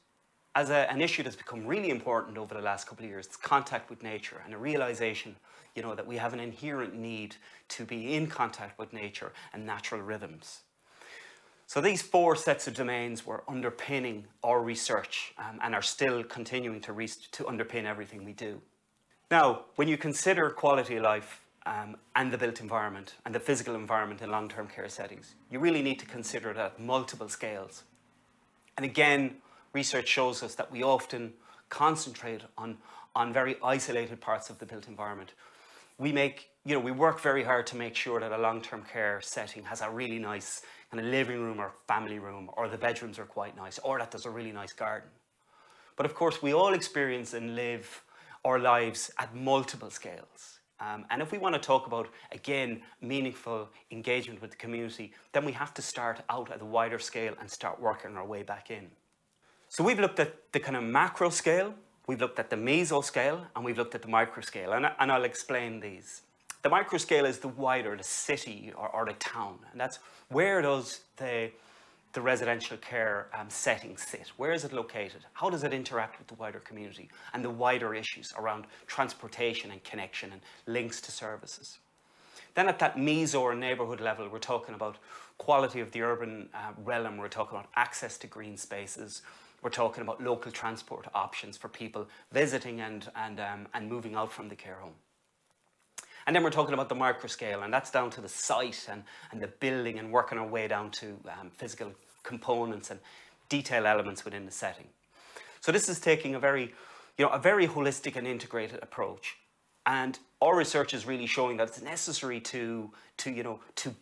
as an issue that's become really important over the last couple of years, it's contact with nature and a realization, you know, that we have an inherent need to be in contact with nature and natural rhythms. So these 4 sets of domains were underpinning our research and are still continuing to underpin everything we do. Now, when you consider quality of life and the built environment and the physical environment in long-term care settings, you really need to consider it at multiple scales. And again, research shows us that we often concentrate on very isolated parts of the built environment. We work very hard to make sure that a long-term care setting has a really nice kind of living room or family room, or the bedrooms are quite nice, or that there's a really nice garden. But of course, we all experience and live our lives at multiple scales. And if we want to talk about, again, meaningful engagement with the community, then we have to start out at a wider scale and start working our way back in. So we've looked at the kind of macro scale, we've looked at the meso scale, and we've looked at the micro scale, and I'll explain these. The micro scale is the wider, the city or the town, and that's where does the residential care setting sit? Where is it located? How does it interact with the wider community and the wider issues around transportation and connection and links to services? Then at that meso or neighbourhood level, we're talking about quality of the urban realm, we're talking about access to green spaces, we're talking about local transport options for people visiting and moving out from the care home. And then we're talking about the micro scale, and that's down to the site and the building, and working our way down to physical components and detail elements within the setting. So this is taking a very holistic and integrated approach. And our research is really showing that it's necessary to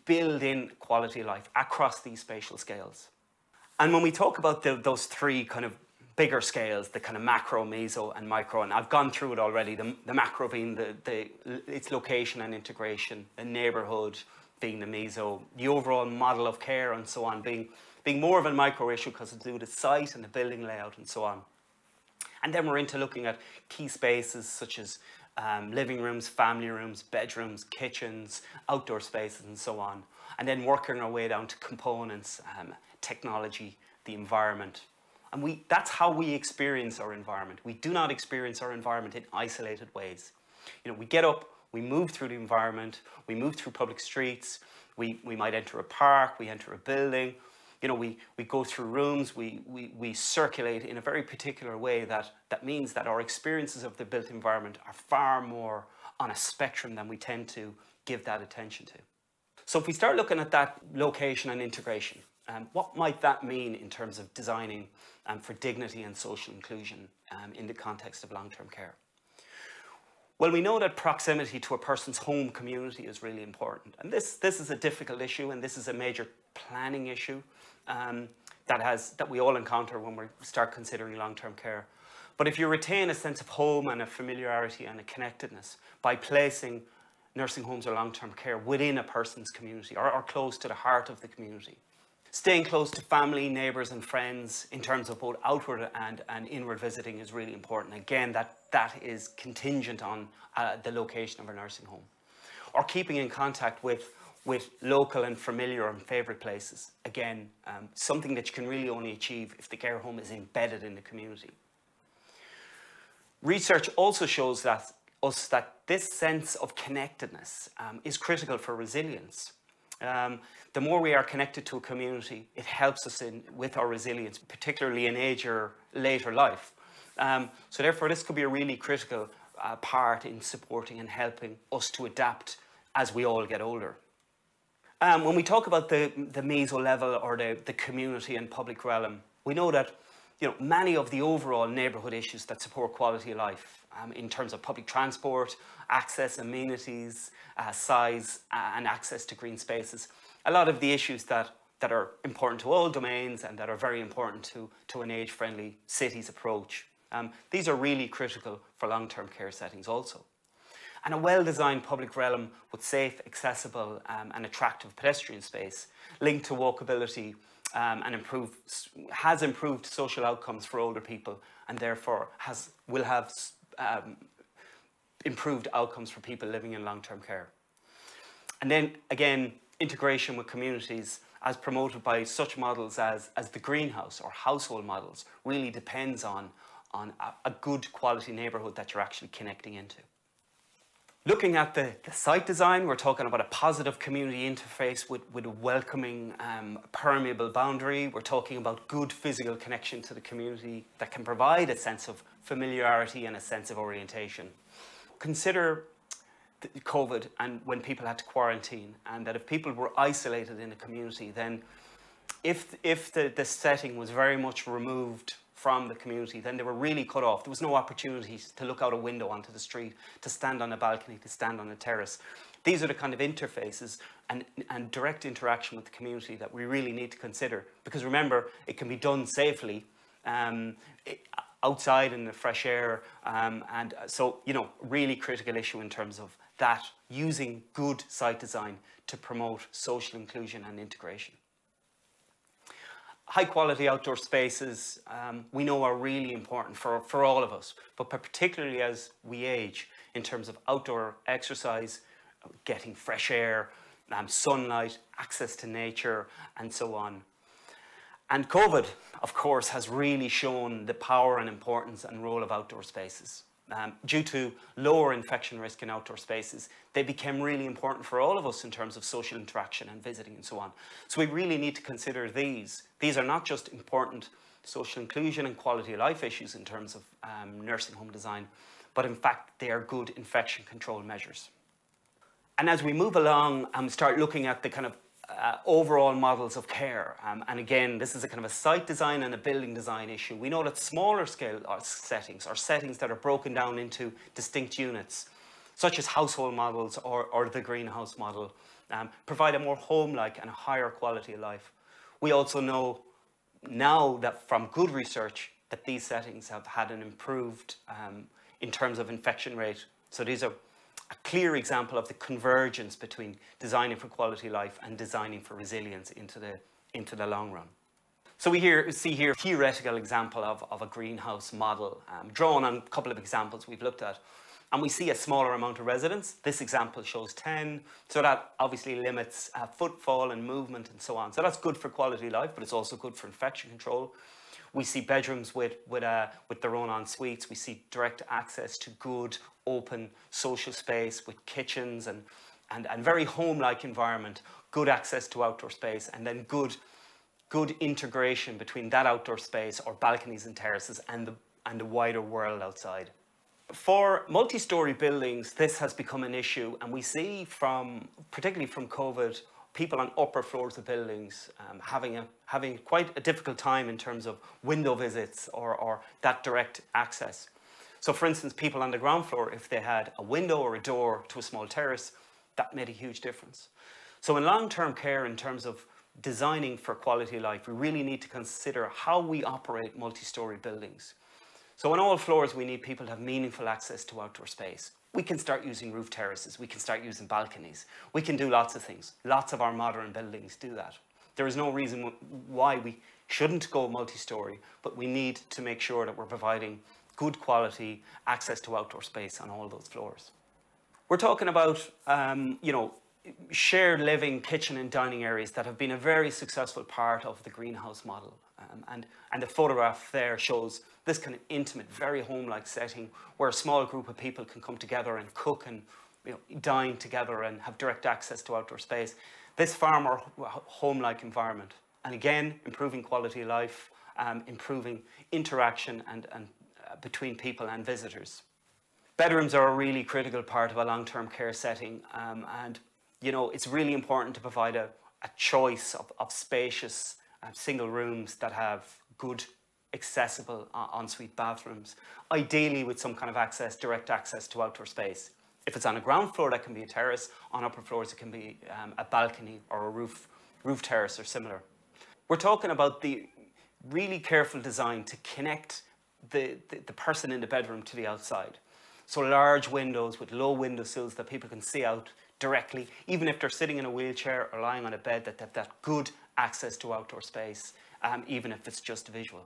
build in quality of life across these spatial scales. And when we talk about those 3 kind of bigger scales, the kind of macro, meso and micro, and I've gone through it already, the macro being its location and integration, the neighbourhood being the meso, the overall model of care and so on being more of a micro issue because it's to do with the site and the building layout and so on. And then we're into looking at key spaces such as living rooms, family rooms, bedrooms, kitchens, outdoor spaces and so on. And then working our way down to components, technology, the environment. And that's how we experience our environment. We do not experience our environment in isolated ways. We get up, we move through the environment, we move through public streets, we might enter a park, we enter a building, we go through rooms, we circulate in a very particular way that means that our experiences of the built environment are far more on a spectrum than we tend to give that attention to. So if we start looking at that location and integration, What might that mean in terms of designing for dignity and social inclusion in the context of long-term care? Well, we know that proximity to a person's home community is really important. And this is a difficult issue, and this is a major planning issue that we all encounter when we start considering long-term care. But if you retain a sense of home and a familiarity and a connectedness by placing nursing homes or long-term care within a person's community or close to the heart of the community, staying close to family, neighbours and friends in terms of both outward and inward visiting is really important. Again, that is contingent on the location of a nursing home. Or keeping in contact with local and familiar and favourite places. Again, something that you can really only achieve if the care home is embedded in the community. Research also shows us that this sense of connectedness is critical for resilience. The more we are connected to a community, it helps us with our resilience, particularly in later life. So therefore, this could be a really critical part in supporting and helping us to adapt as we all get older. When we talk about the meso level or the community and public realm, we know that many of the overall neighbourhood issues that support quality of life in terms of public transport, access, amenities, size and access to green spaces, a lot of the issues that are important to all domains and that are very important to an age-friendly cities approach. These are really critical for long-term care settings also. And a well-designed public realm with safe, accessible and attractive pedestrian space linked to walkability and has improved social outcomes for older people and therefore will have improved outcomes for people living in long-term care. And then again, integration with communities as promoted by such models as the greenhouse or household models really depends on a good quality neighbourhood that you're actually connecting into. Looking at the site design, we're talking about a positive community interface with a welcoming, permeable boundary. We're talking about good physical connection to the community that can provide a sense of familiarity and a sense of orientation. Consider COVID and when people had to quarantine, and that if people were isolated in a community, then if the setting was very much removed from the community, then they were really cut off. There was no opportunities to look out a window onto the street, to stand on a balcony, to stand on a terrace. These are the kind of interfaces and direct interaction with the community that we really need to consider. Because remember, it can be done safely outside in the fresh air. And so, really critical issue in terms of that, using good site design to promote social inclusion and integration. High quality outdoor spaces we know are really important for all of us, but particularly as we age in terms of outdoor exercise, getting fresh air, sunlight, access to nature and so on. And COVID, of course, has really shown the power and importance and role of outdoor spaces. Due to lower infection risk in outdoor spaces, they became really important for all of us in terms of social interaction and visiting and so on. So we really need to consider these. These are not just important social inclusion and quality of life issues in terms of nursing home design, but in fact they are good infection control measures. And as we move along and start looking at the kind of overall models of care, and again, this is a kind of a site design and a building design issue. We know that smaller scale settings or settings that are broken down into distinct units, such as household models or the greenhouse model, provide a more home-like and a higher quality of life. We also know now that from good research that these settings have had an improved in terms of infection rate. So these are a clear example of the convergence between designing for quality life and designing for resilience into the long run. So we see here a theoretical example of a greenhouse model drawn on a couple of examples we've looked at. And we see a smaller amount of residents. This example shows 10, so that obviously limits footfall and movement and so on. So that's good for quality life, but it's also good for infection control. We see bedrooms with their own en-suites. We see direct access to good, open social space with kitchens and very home-like environment, good access to outdoor space, and then good integration between that outdoor space or balconies and terraces and the wider world outside. For multi-storey buildings, this has become an issue, and we see particularly from COVID, people on upper floors of buildings having quite a difficult time in terms of window visits or that direct access. So for instance, people on the ground floor, if they had a window or a door to a small terrace, that made a huge difference. So in long-term care, in terms of designing for quality of life, we really need to consider how we operate multi-storey buildings. So on all floors, we need people to have meaningful access to outdoor space. We can start using roof terraces, we can start using balconies, we can do lots of things. Lots of our modern buildings do that. There is no reason why we shouldn't go multi-storey, but we need to make sure that we're providing good quality access to outdoor space on all those floors. We're talking about, you know, shared living, kitchen and dining areas that have been a very successful part of the greenhouse model. And the photograph there shows this kind of intimate, very home-like setting where a small group of people can come together and cook and, you know, dine together and have direct access to outdoor space. This far more home-like environment. And again, improving quality of life, improving interaction and between people and visitors. Bedrooms are a really critical part of a long-term care setting, and you know, it's really important to provide a choice of spacious single rooms that have good, accessible ensuite bathrooms, ideally with some kind of access, direct access to outdoor space. If it's on a ground floor, that can be a terrace. On upper floors, it can be a balcony or a roof terrace or similar. We're talking about the really careful design to connect the person in the bedroom to the outside. So large windows with low windowsills that people can see out directly, even if they're sitting in a wheelchair or lying on a bed, that that good access to outdoor space, even if it's just visual.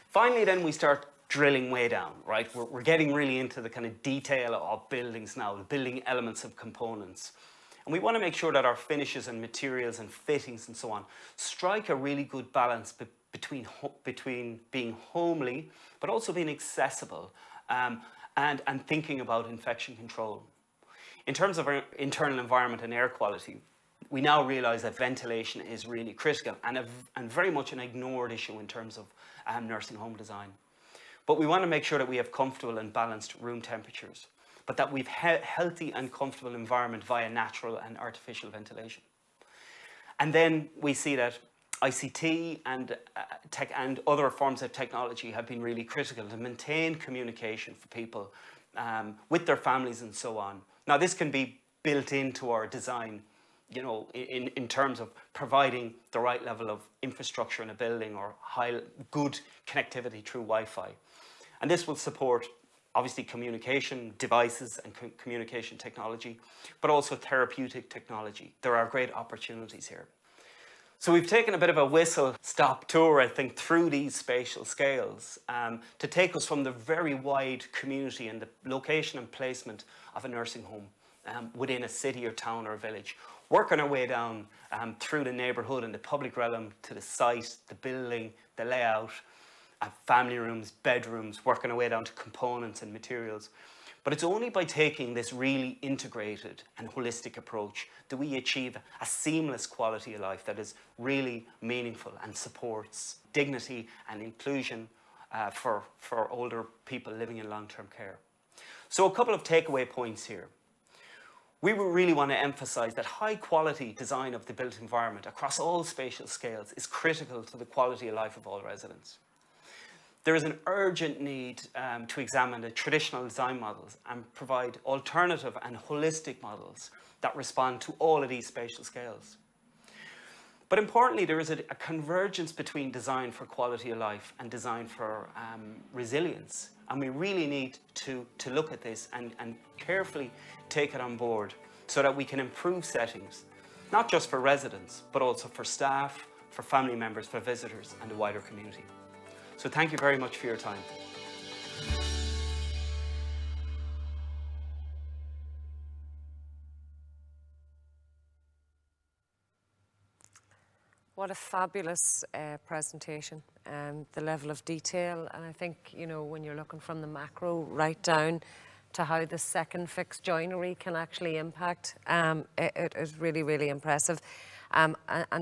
Finally, then we start drilling way down, right? We're getting really into the kind of detail of buildings now, the building elements of components. And we want to make sure that our finishes and materials and fittings and so on strike a really good balance between being homely, but also being accessible, and thinking about infection control. In terms of our internal environment and air quality, we now realise that ventilation is really critical and very much an ignored issue in terms of nursing home design. But we want to make sure that we have comfortable and balanced room temperatures, but that we've healthy and comfortable environment via natural and artificial ventilation. And then we see that ICT and tech and other forms of technology have been really critical to maintain communication for people with their families and so on. Now, this can be built into our design, you know, in terms of providing the right level of infrastructure in a building or good connectivity through Wi-Fi. And this will support, obviously, communication devices and communication technology, but also therapeutic technology. There are great opportunities here. So we've taken a bit of a whistle-stop tour, I think, through these spatial scales to take us from the very wide community and the location and placement of a nursing home within a city or town or village, working our way down through the neighbourhood and the public realm to the site, the building, the layout, family rooms, bedrooms, working our way down to components and materials. But it's only by taking this really integrated and holistic approach that we achieve a seamless quality of life that is really meaningful and supports dignity and inclusion for older people living in long-term care. So a couple of takeaway points here. We really want to emphasise that high quality design of the built environment across all spatial scales is critical to the quality of life of all residents. There is an urgent need to examine the traditional design models and provide alternative and holistic models that respond to all of these spatial scales. But importantly, there is a convergence between design for quality of life and design for resilience. And we really need to look at this and carefully take it on board so that we can improve settings, not just for residents, but also for staff, for family members, for visitors, and the wider community. So thank you very much for your time. What a fabulous presentation, the level of detail. And I think, you know, when you're looking from the macro right down to how the second fixed joinery can actually impact, it is really, really impressive. And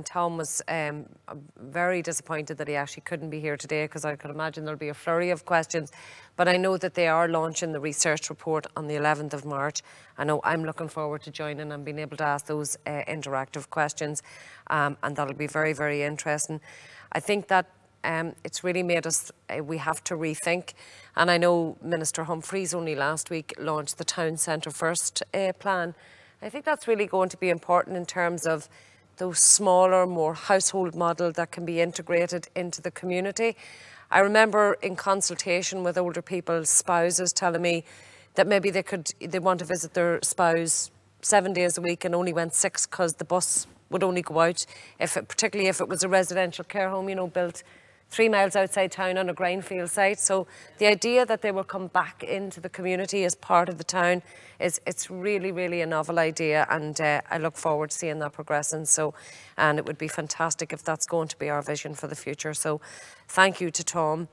Tom was very disappointed that he actually couldn't be here today, because I could imagine there'll be a flurry of questions. But I know that they are launching the research report on the 11th of March. I know I'm looking forward to joining and being able to ask those interactive questions, and that'll be very, very interesting. I think that it's really made us, we have to rethink. And I know Minister Humphreys only last week launched the Town Centre First plan. I think that's really going to be important in terms of those smaller, more household model that can be integrated into the community. I remember in consultation with older people's spouses telling me that maybe they want to visit their spouse 7 days a week and only went 6 because the bus would only go out, particularly if it was a residential care home, you know, built 3 miles outside town on a greenfield site. So the idea that they will come back into the community as part of the town it's really, really a novel idea, and I look forward to seeing that progressing. So, and it would be fantastic if that's going to be our vision for the future. So thank you to Tom.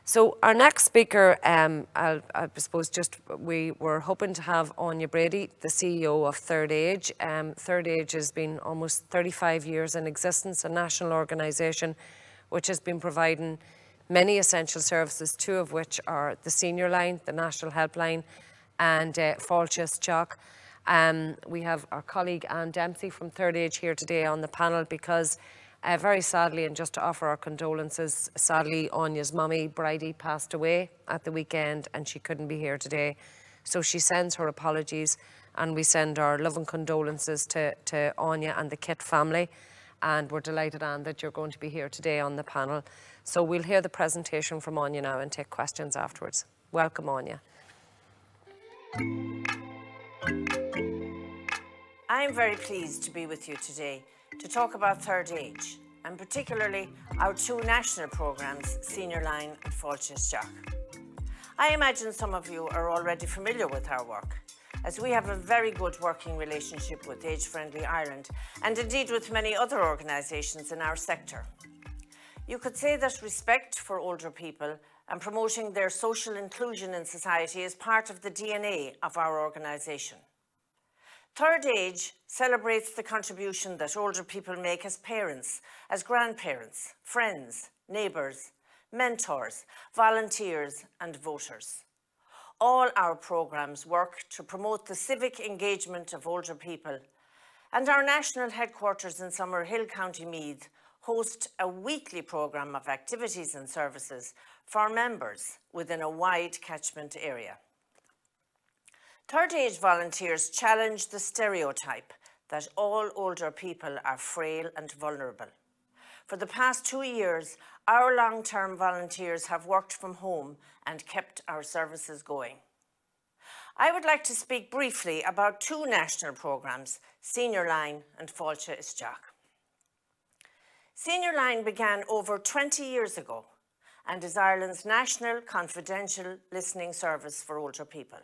So our next speaker, I suppose we were hoping to have Anya Brady, the CEO of Third Age. Third Age has been almost 35 years in existence, a national organisation which has been providing many essential services, 2 of which are the senior line, the national helpline, and Fáilte Isteach. We have our colleague Anne Dempsey from Third Age here today on the panel because very sadly, and just to offer our condolences, sadly Anya's mummy Bridie passed away at the weekend and she couldn't be here today. So she sends her apologies, and we send our love and condolences to Anya and the Kitt family. And we're delighted, Anne, that you're going to be here today on the panel. So we'll hear the presentation from Anya now and take questions afterwards. Welcome, Anya. I'm very pleased to be with you today to talk about Third Age, and particularly our 2 national programmes, Senior Line and Fáilte Isteach. I imagine some of you are already familiar with our work, as we have a very good working relationship with Age Friendly Ireland, and indeed with many other organisations in our sector. You could say that respect for older people and promoting their social inclusion in society is part of the DNA of our organisation. Third Age celebrates the contribution that older people make as parents, as grandparents, friends, neighbours, mentors, volunteers and voters. All our programmes work to promote the civic engagement of older people, and our national headquarters in Summerhill, County Meath, host a weekly programme of activities and services for members within a wide catchment area. Third Age volunteers challenge the stereotype that all older people are frail and vulnerable. For the past 2 years, our long-term volunteers have worked from home and kept our services going. I would like to speak briefly about 2 national programmes, Senior Line and Fáilte Isteach. Senior Line began over 20 years ago and is Ireland's national confidential listening service for older people.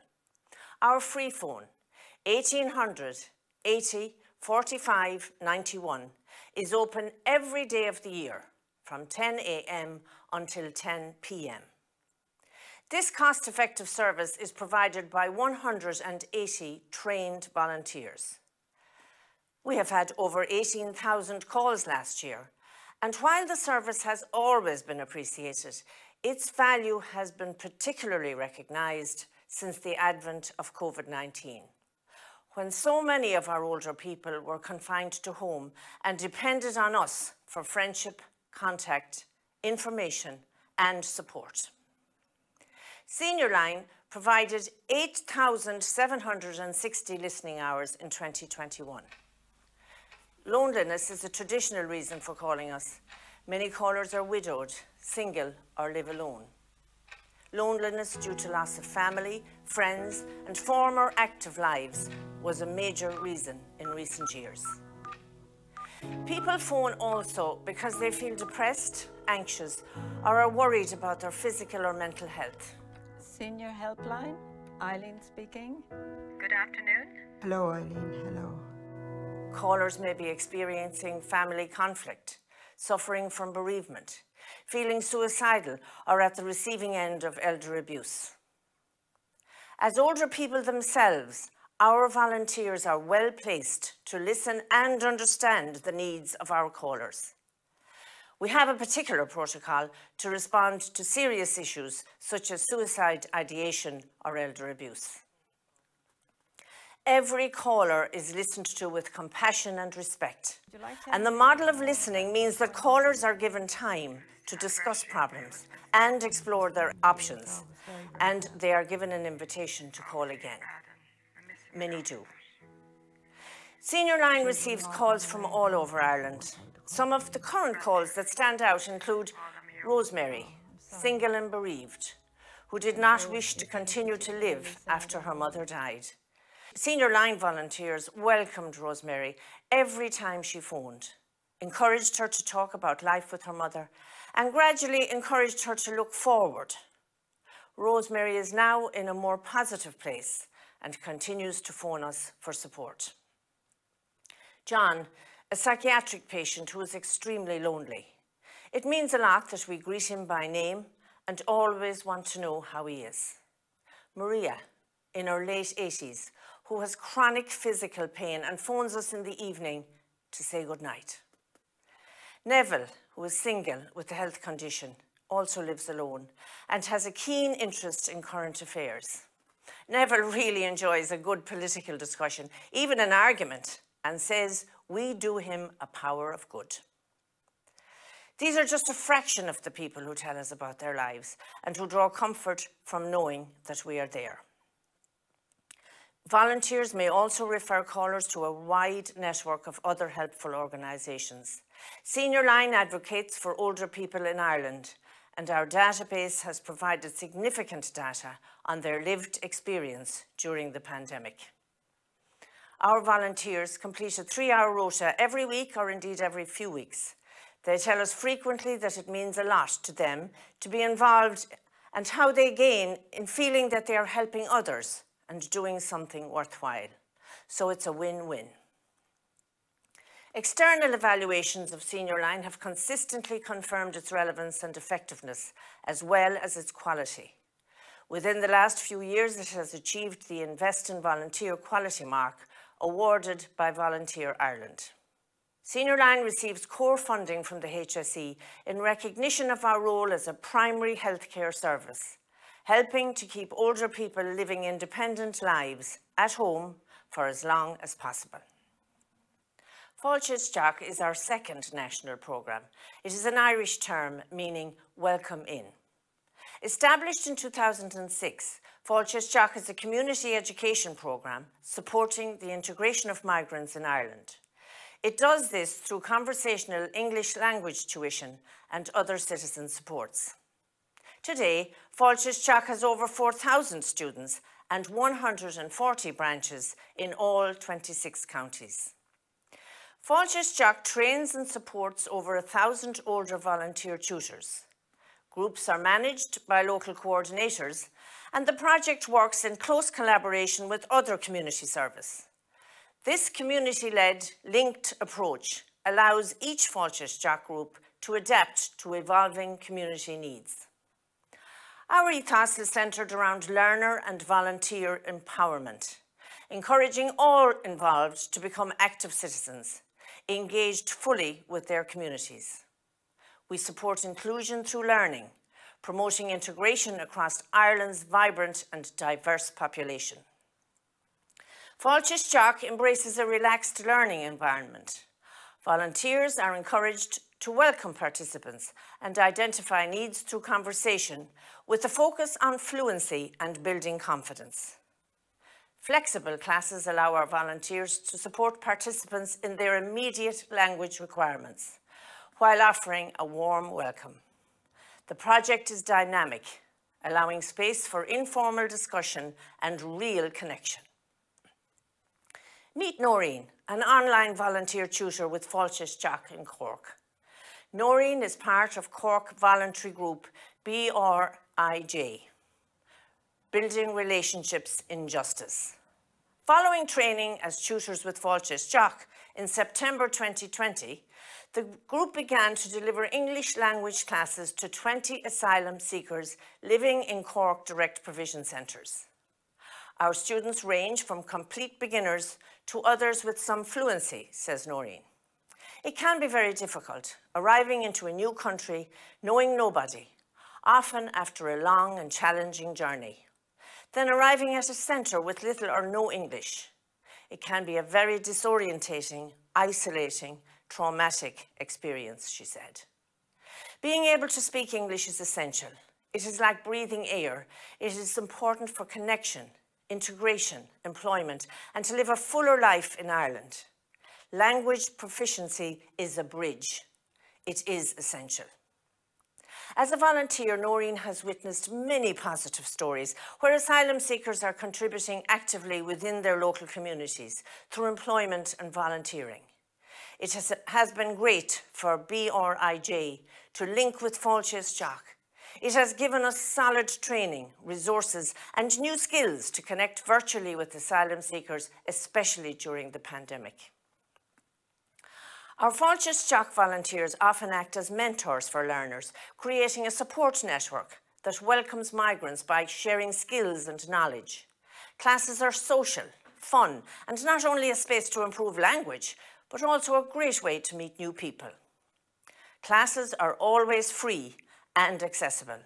Our free phone, 1800 80 45 91, is open every day of the year from 10 a.m. until 10 p.m. This cost-effective service is provided by 180 trained volunteers. We have had over 18,000 calls last year, and while the service has always been appreciated, its value has been particularly recognised since the advent of COVID-19, when so many of our older people were confined to home and depended on us for friendship, contact, information and support. Senior Line provided 8,760 listening hours in 2021. Loneliness is a traditional reason for calling us. Many callers are widowed, single or live alone. Loneliness due to loss of family, friends and former active lives was a major reason in recent years. People phone also because they feel depressed, anxious or are worried about their physical or mental health. Senior Helpline, Eileen speaking. Good afternoon. Hello Eileen, hello. Callers may be experiencing family conflict, suffering from bereavement, feeling suicidal or at the receiving end of elder abuse. As older people themselves, our volunteers are well placed to listen and understand the needs of our callers. We have a particular protocol to respond to serious issues such as suicide ideation or elder abuse. Every caller is listened to with compassion and respect. And the model of listening means that callers are given time to discuss problems and explore their options, and they are given an invitation to call again. Many do. Senior Line receives calls from all over Ireland. Some of the current calls that stand out include Rosemary, single and bereaved, who did not wish to continue to live after her mother died. Senior Line volunteers welcomed Rosemary every time she phoned, encouraged her to talk about life with her mother, and gradually encouraged her to look forward. Rosemary is now in a more positive place and continues to phone us for support. John, a psychiatric patient who is extremely lonely. It means a lot that we greet him by name and always want to know how he is. Maria, in her late 80s, who has chronic physical pain and phones us in the evening to say goodnight. Neville, who is single with a health condition, also lives alone and has a keen interest in current affairs. Neville really enjoys a good political discussion, even an argument, and says we do him a power of good. These are just a fraction of the people who tell us about their lives and who draw comfort from knowing that we are there. Volunteers may also refer callers to a wide network of other helpful organisations. Senior Line advocates for older people in Ireland, and our database has provided significant data on their lived experience during the pandemic. Our volunteers complete a 3-hour rota every week or indeed every few weeks. They tell us frequently that it means a lot to them to be involved and how they gain in feeling that they are helping others and doing something worthwhile. So it's a win-win. External evaluations of Senior Line have consistently confirmed its relevance and effectiveness, as well as its quality. Within the last few years, it has achieved the Invest in Volunteer Quality Mark, awarded by Volunteer Ireland. Senior Line receives core funding from the HSE in recognition of our role as a primary healthcare service, helping to keep older people living independent lives at home for as long as possible. Fáilte Isteach is our second national programme. It is an Irish term meaning welcome in. Established in 2006, Fáilte Isteach is a community education programme supporting the integration of migrants in Ireland. It does this through conversational English language tuition and other citizen supports. Today, Fáilte Isteach has over 4,000 students and 140 branches in all 26 counties. Fáilte Isteach trains and supports over 1,000 older volunteer tutors. Groups are managed by local coordinators, and the project works in close collaboration with other community service. This community-led, linked approach allows each Fáilte Isteach group to adapt to evolving community needs. Our ethos is centred around learner and volunteer empowerment, encouraging all involved to become active citizens, engaged fully with their communities. We support inclusion through learning, promoting integration across Ireland's vibrant and diverse population. Fáilte Isteach embraces a relaxed learning environment. Volunteers are encouraged to welcome participants and identify needs through conversation with a focus on fluency and building confidence. Flexible classes allow our volunteers to support participants in their immediate language requirements, while offering a warm welcome. The project is dynamic, allowing space for informal discussion and real connection. Meet Noreen, an online volunteer tutor with Fáilte Isteach in Cork. Noreen is part of Cork voluntary group BRIJ, Building Relationships in Justice. Following training as tutors with Fáilte Isteach in September 2020, the group began to deliver English language classes to 20 asylum seekers living in Cork direct provision centres. Our students range from complete beginners to others with some fluency, says Noreen. It can be very difficult, arriving into a new country, knowing nobody, often after a long and challenging journey. Then arriving at a centre with little or no English. It can be a very disorientating, isolating, traumatic experience, she said. Being able to speak English is essential. It is like breathing air. It is important for connection, integration, employment, and to live a fuller life in Ireland. Language proficiency is a bridge. It is essential. As a volunteer, Noreen has witnessed many positive stories where asylum seekers are contributing actively within their local communities through employment and volunteering. It has been great for BRIJ to link with Fáilte Isteach. It has given us solid training, resources and new skills to connect virtually with asylum seekers, especially during the pandemic. Our Fáilte Isteach volunteers often act as mentors for learners, creating a support network that welcomes migrants by sharing skills and knowledge. Classes are social, fun, and not only a space to improve language, but also a great way to meet new people. Classes are always free and accessible.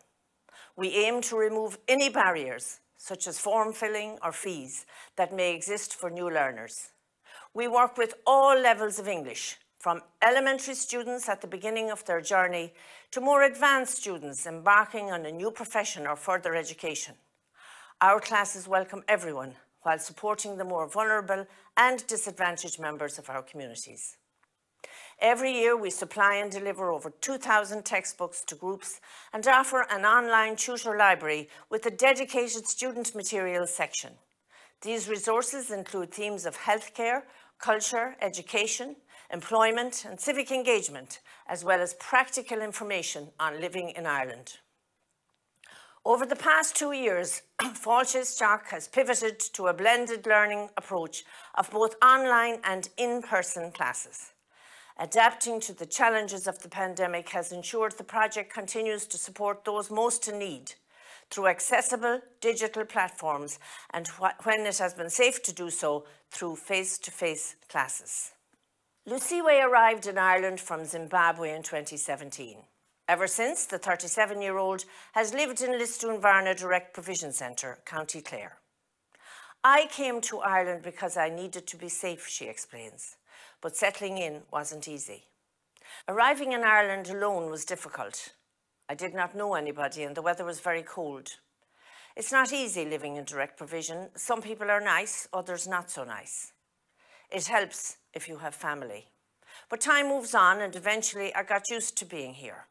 We aim to remove any barriers, such as form filling or fees, that may exist for new learners. We work with all levels of English, from elementary students at the beginning of their journey to more advanced students embarking on a new profession or further education. Our classes welcome everyone while supporting the more vulnerable and disadvantaged members of our communities. Every year we supply and deliver over 2,000 textbooks to groups and offer an online tutor library with a dedicated student materials section. These resources include themes of healthcare, culture, education, employment and civic engagement, as well as practical information on living in Ireland. Over the past 2 years, Fáilte Isteach has pivoted to a blended learning approach of both online and in-person classes. Adapting to the challenges of the pandemic has ensured the project continues to support those most in need through accessible digital platforms and when it has been safe to do so, through face-to-face classes. Luciwe arrived in Ireland from Zimbabwe in 2017. Ever since, the 37-year-old has lived in Lisdoonvarna Direct Provision Centre, County Clare. I came to Ireland because I needed to be safe, she explains, but settling in wasn't easy. Arriving in Ireland alone was difficult. I did not know anybody and the weather was very cold. It's not easy living in direct provision. Some people are nice, others not so nice. It helps if you have family. But time moves on and eventually I got used to being here.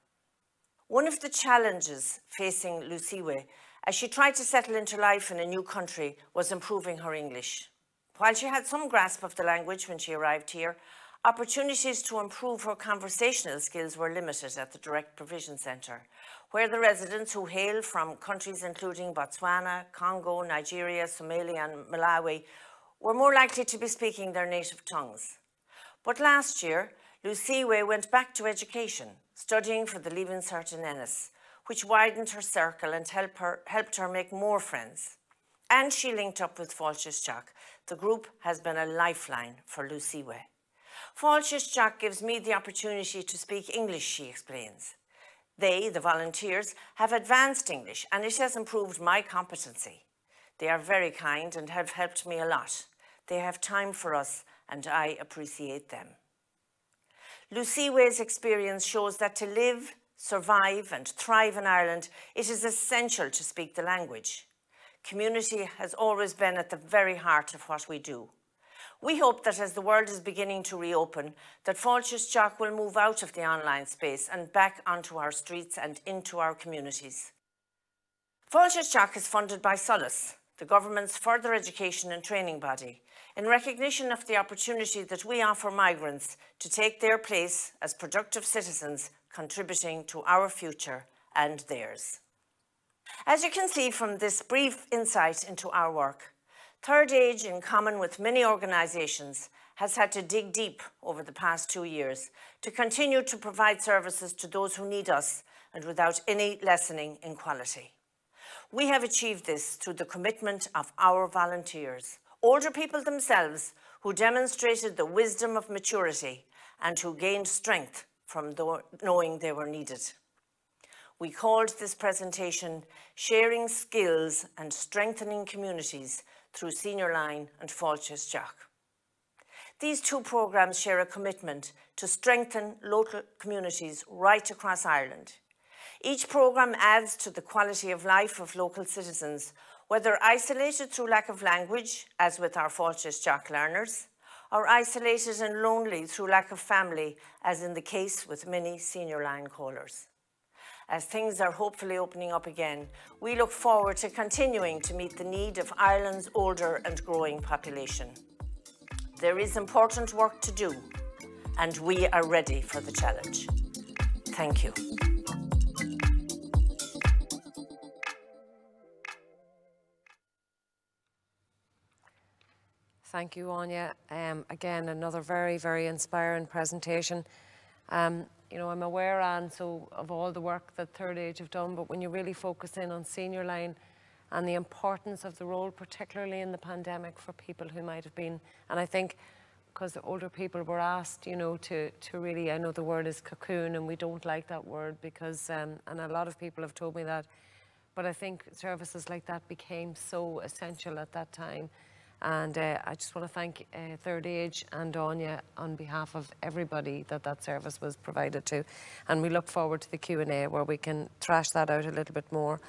One of the challenges facing Luciwe as she tried to settle into life in a new country was improving her English. While she had some grasp of the language when she arrived here, opportunities to improve her conversational skills were limited at the Direct Provision Centre, where the residents who hail from countries including Botswana, Congo, Nigeria, Somalia and Malawi were more likely to be speaking their native tongues. But last year, Luciwe went back to education, studying for the Leaving Cert in Ennis, which widened her circle and helped her make more friends. And she linked up with Fáilte Isteach. The group has been a lifeline for Luciwe. Fáilte Isteach gives me the opportunity to speak English, she explains. They, the volunteers, have advanced English and it has improved my competency. They are very kind and have helped me a lot. They have time for us and I appreciate them. Luciwe's experience shows that to live, survive and thrive in Ireland, it is essential to speak the language. Community has always been at the very heart of what we do. We hope that as the world is beginning to reopen, that Fáilte Isteach will move out of the online space and back onto our streets and into our communities. Fáilte Isteach is funded by Solace, the government's further education and training body, in recognition of the opportunity that we offer migrants to take their place as productive citizens, contributing to our future and theirs. As you can see from this brief insight into our work, Third Age, in common with many organisations, has had to dig deep over the past 2 years to continue to provide services to those who need us and without any lessening in quality. We have achieved this through the commitment of our volunteers, older people themselves who demonstrated the wisdom of maturity and who gained strength from knowing they were needed. We called this presentation Sharing Skills and Strengthening Communities through Senior Line and Fáilte Isteach. These two programmes share a commitment to strengthen local communities right across Ireland. Each programme adds to the quality of life of local citizens, whether isolated through lack of language, as with our Fáilte Isteach learners, or isolated and lonely through lack of family, as in the case with many Senior Line callers. As things are hopefully opening up again, we look forward to continuing to meet the need of Ireland's older and growing population. There is important work to do, and we are ready for the challenge. Thank you. Thank you, Anya. Again, another very, very inspiring presentation. You know, I'm aware, Anne, of all the work that Third Age have done, but when you really focus in on Senior Line and the importance of the role, particularly in the pandemic, for people who might have been, and I think because the older people were asked, you know, to really, I know the word is cocoon, and we don't like that word because, and a lot of people have told me that, but I think services like that became so essential at that time. And I just want to thank Third Age and Anya on behalf of everybody that service was provided to. And we look forward to the Q&A where we can thrash that out a little bit more.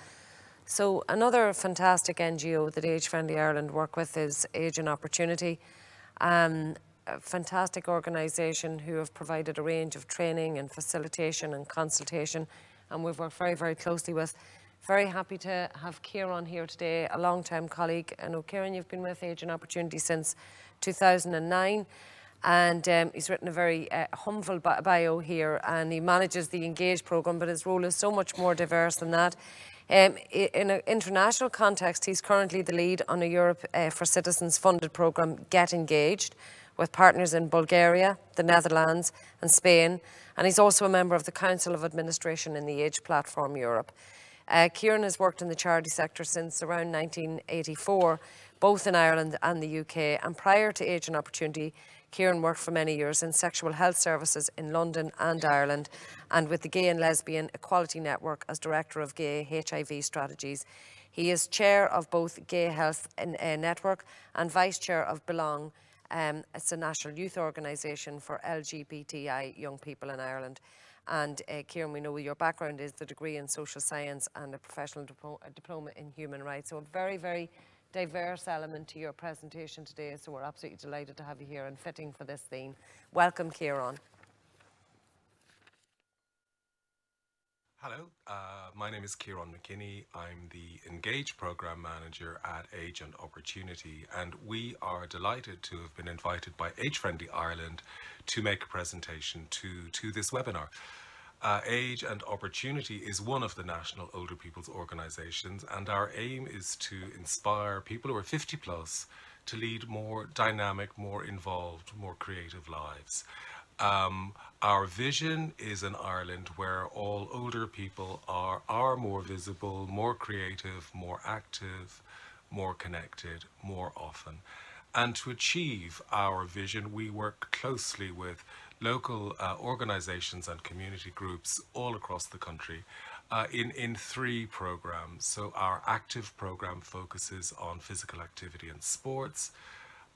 So another fantastic NGO that Age Friendly Ireland work with is Age and Opportunity. A fantastic organisation who have provided a range of training and facilitation and consultation, and we've worked very, very closely with. Very happy to have Kieran here today, a long-time colleague. I know, Kieran, you've been with Age and Opportunity since 2009, and he's written a very humble bio here, and he manages the Engage programme, but his role is so much more diverse than that. In an international context, he's currently the lead on a Europe for Citizens funded programme, Get Engaged, with partners in Bulgaria, the Netherlands and Spain, and he's also a member of the Council of Administration in the Age Platform Europe. Kieran has worked in the charity sector since around 1984, both in Ireland and the UK, and prior to Age and Opportunity, Kieran worked for many years in sexual health services in London and Ireland, and with the Gay and Lesbian Equality Network as Director of Gay HIV Strategies. He is Chair of both Gay Health Network and Vice Chair of Belong. It's a national youth organisation for LGBTI young people in Ireland. And Kieran, we know your background is the degree in social science and a professional diploma in human rights. So a very, very diverse element to your presentation today. So we're absolutely delighted to have you here and fitting for this theme. Welcome, Kieran. Hello, my name is Kieran McKinney. I'm the Engage Programme Manager at Age and Opportunity, and we are delighted to have been invited by Age Friendly Ireland to make a presentation to this webinar. Age and Opportunity is one of the national older people's organisations, and our aim is to inspire people who are 50 plus to lead more dynamic, more involved, more creative lives. Our vision is an Ireland where all older people are more visible, more creative, more active, more connected, more often. And to achieve our vision, we work closely with local organisations and community groups all across the country in 3 programs. So our active programme focuses on physical activity and sports.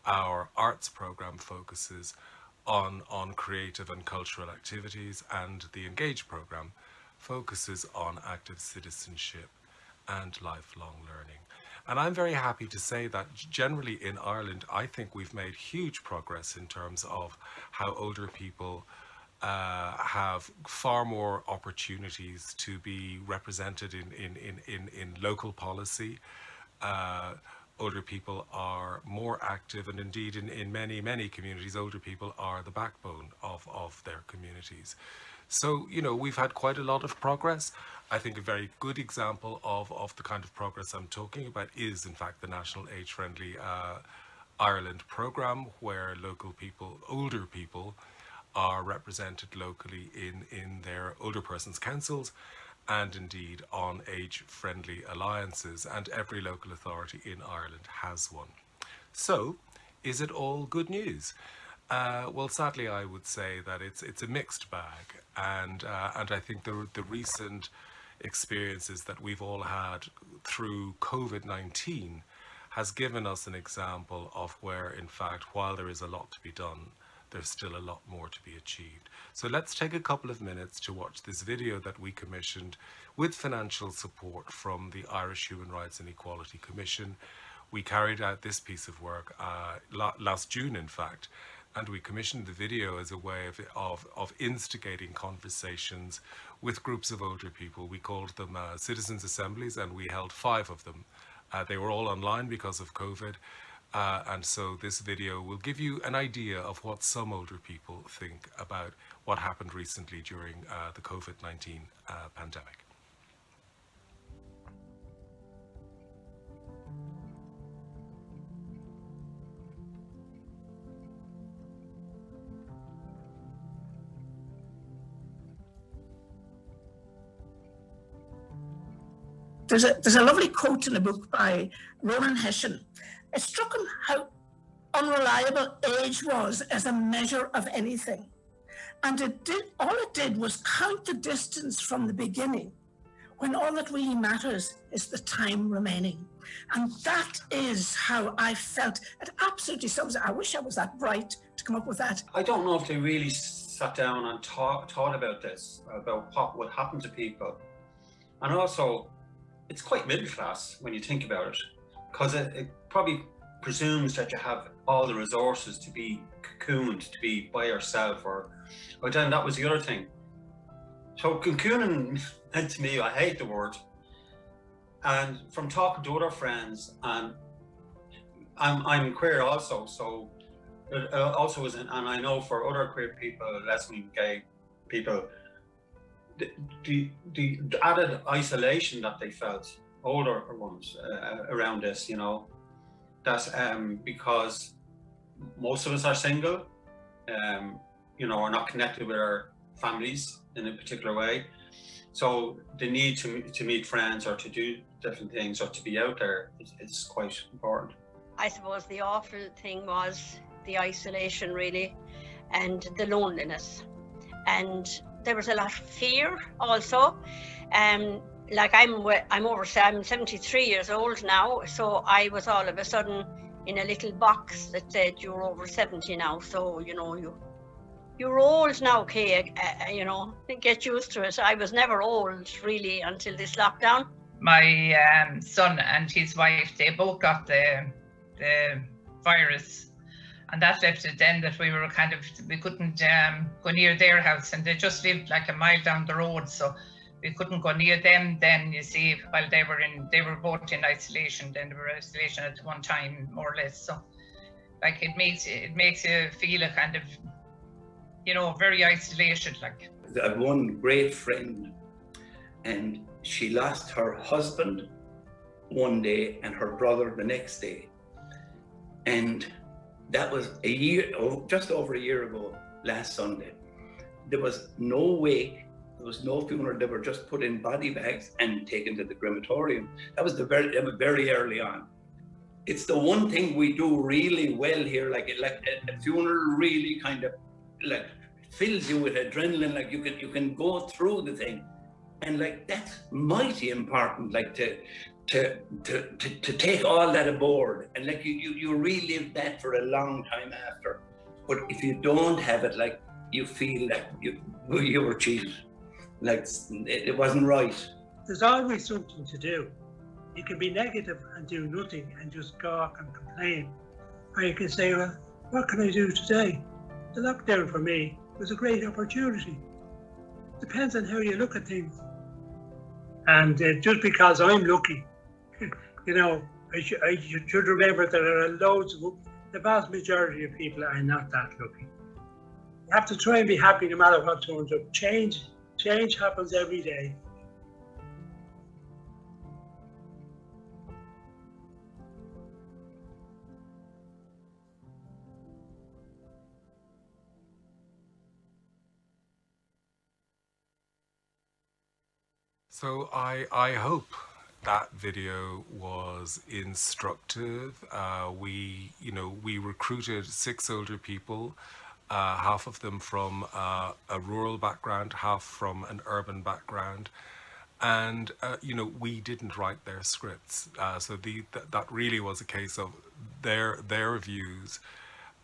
Our arts programme focuses on creative and cultural activities, and the Engage programme focuses on active citizenship and lifelong learning. And I'm very happy to say that generally in Ireland, I think we've made huge progress in terms of how older people have far more opportunities to be represented in local policy. Older people are more active, and indeed in many communities, older people are the backbone of their communities. So, you know, we've had quite a lot of progress. I think a very good example of the kind of progress I'm talking about is, in fact, the National Age Friendly Ireland programme, where local people, older people, are represented locally in their older persons councils. and indeed on age-friendly alliances, and every local authority in Ireland has one. So, is it all good news? Well, sadly, I would say that it's a mixed bag, and I think the recent experiences that we've all had through COVID-19 has given us an example of where, in fact, while there is a lot to be done, there's still a lot more to be achieved. So let's take a couple of minutes to watch this video that we commissioned with financial support from the Irish Human Rights and Equality Commission. We carried out this piece of work last June, in fact, and we commissioned the video as a way of instigating conversations with groups of older people. We called them citizens' assemblies, and we held 5 of them. They were all online because of COVID, and so this video will give you an idea of what some older people think about what happened recently during the COVID-19 pandemic. There's a lovely quote in a book by Ronan Hession. It struck him how unreliable age was as a measure of anything. And all it did was count the distance from the beginning, when all that really matters is the time remaining. And that is how I felt. It absolutely sums it. I wish I was that bright to come up with that. I don't know if they really sat down and thought about this, about what would happen to people. And also, it's quite middle class when you think about it, because it probably presumes that you have all the resources to be cocooned, to be by yourself, but then that was the other thing. So cocooning meant to me, I hate the word, and from talking to other friends, and I'm queer also, so it also is, and I know for other queer people, lesbian, gay people, the added isolation that they felt, older ones, around this, you know, that's because most of us are single, you know, are not connected with our families in a particular way. So the need to meet friends or to do different things or to be out there is quite important. I suppose the awful thing was the isolation, really, and the loneliness. And there was a lot of fear also. Like I'm 73 years old now, so I was all of a sudden in a little box that said you're over 70 now, so you know you're old now, Kay. You know, get used to it. I was never old really until this lockdown. My son and his wife, they both got the virus. And that left it then that we couldn't go near their house, and they just lived like a mile down the road, so we couldn't go near them then, you see, while they were both in isolation. Then they were in isolation at one time, more or less. So like it makes you feel a kind of, you know, very isolated. Like, I have one great friend, and she lost her husband one day and her brother the next day, and that was just over a year ago, last Sunday. There was no wake, there was no funeral. They were just put in body bags and taken to the crematorium. That was very early on. It's the one thing we do really well here. Like a funeral really kind of like fills you with adrenaline. Like you can go through the thing, and like that's mighty important. Like to take all that aboard, and like you relive that for a long time after. But if you don't have it, like you feel like you were cheated, like it wasn't right. There's always something to do. You can be negative and do nothing and just gawk and complain, or you can say, well, what can I do today? The lockdown for me was a great opportunity. Depends on how you look at things. And just because I'm lucky, you know, I should remember that there are loads of, the vast majority of people are not that lucky. You have to try and be happy no matter what turns up. Change happens every day. So I hope that video was instructive. We recruited 6 older people, half of them from a rural background, half from an urban background. And, we didn't write their scripts. So that really was a case of their views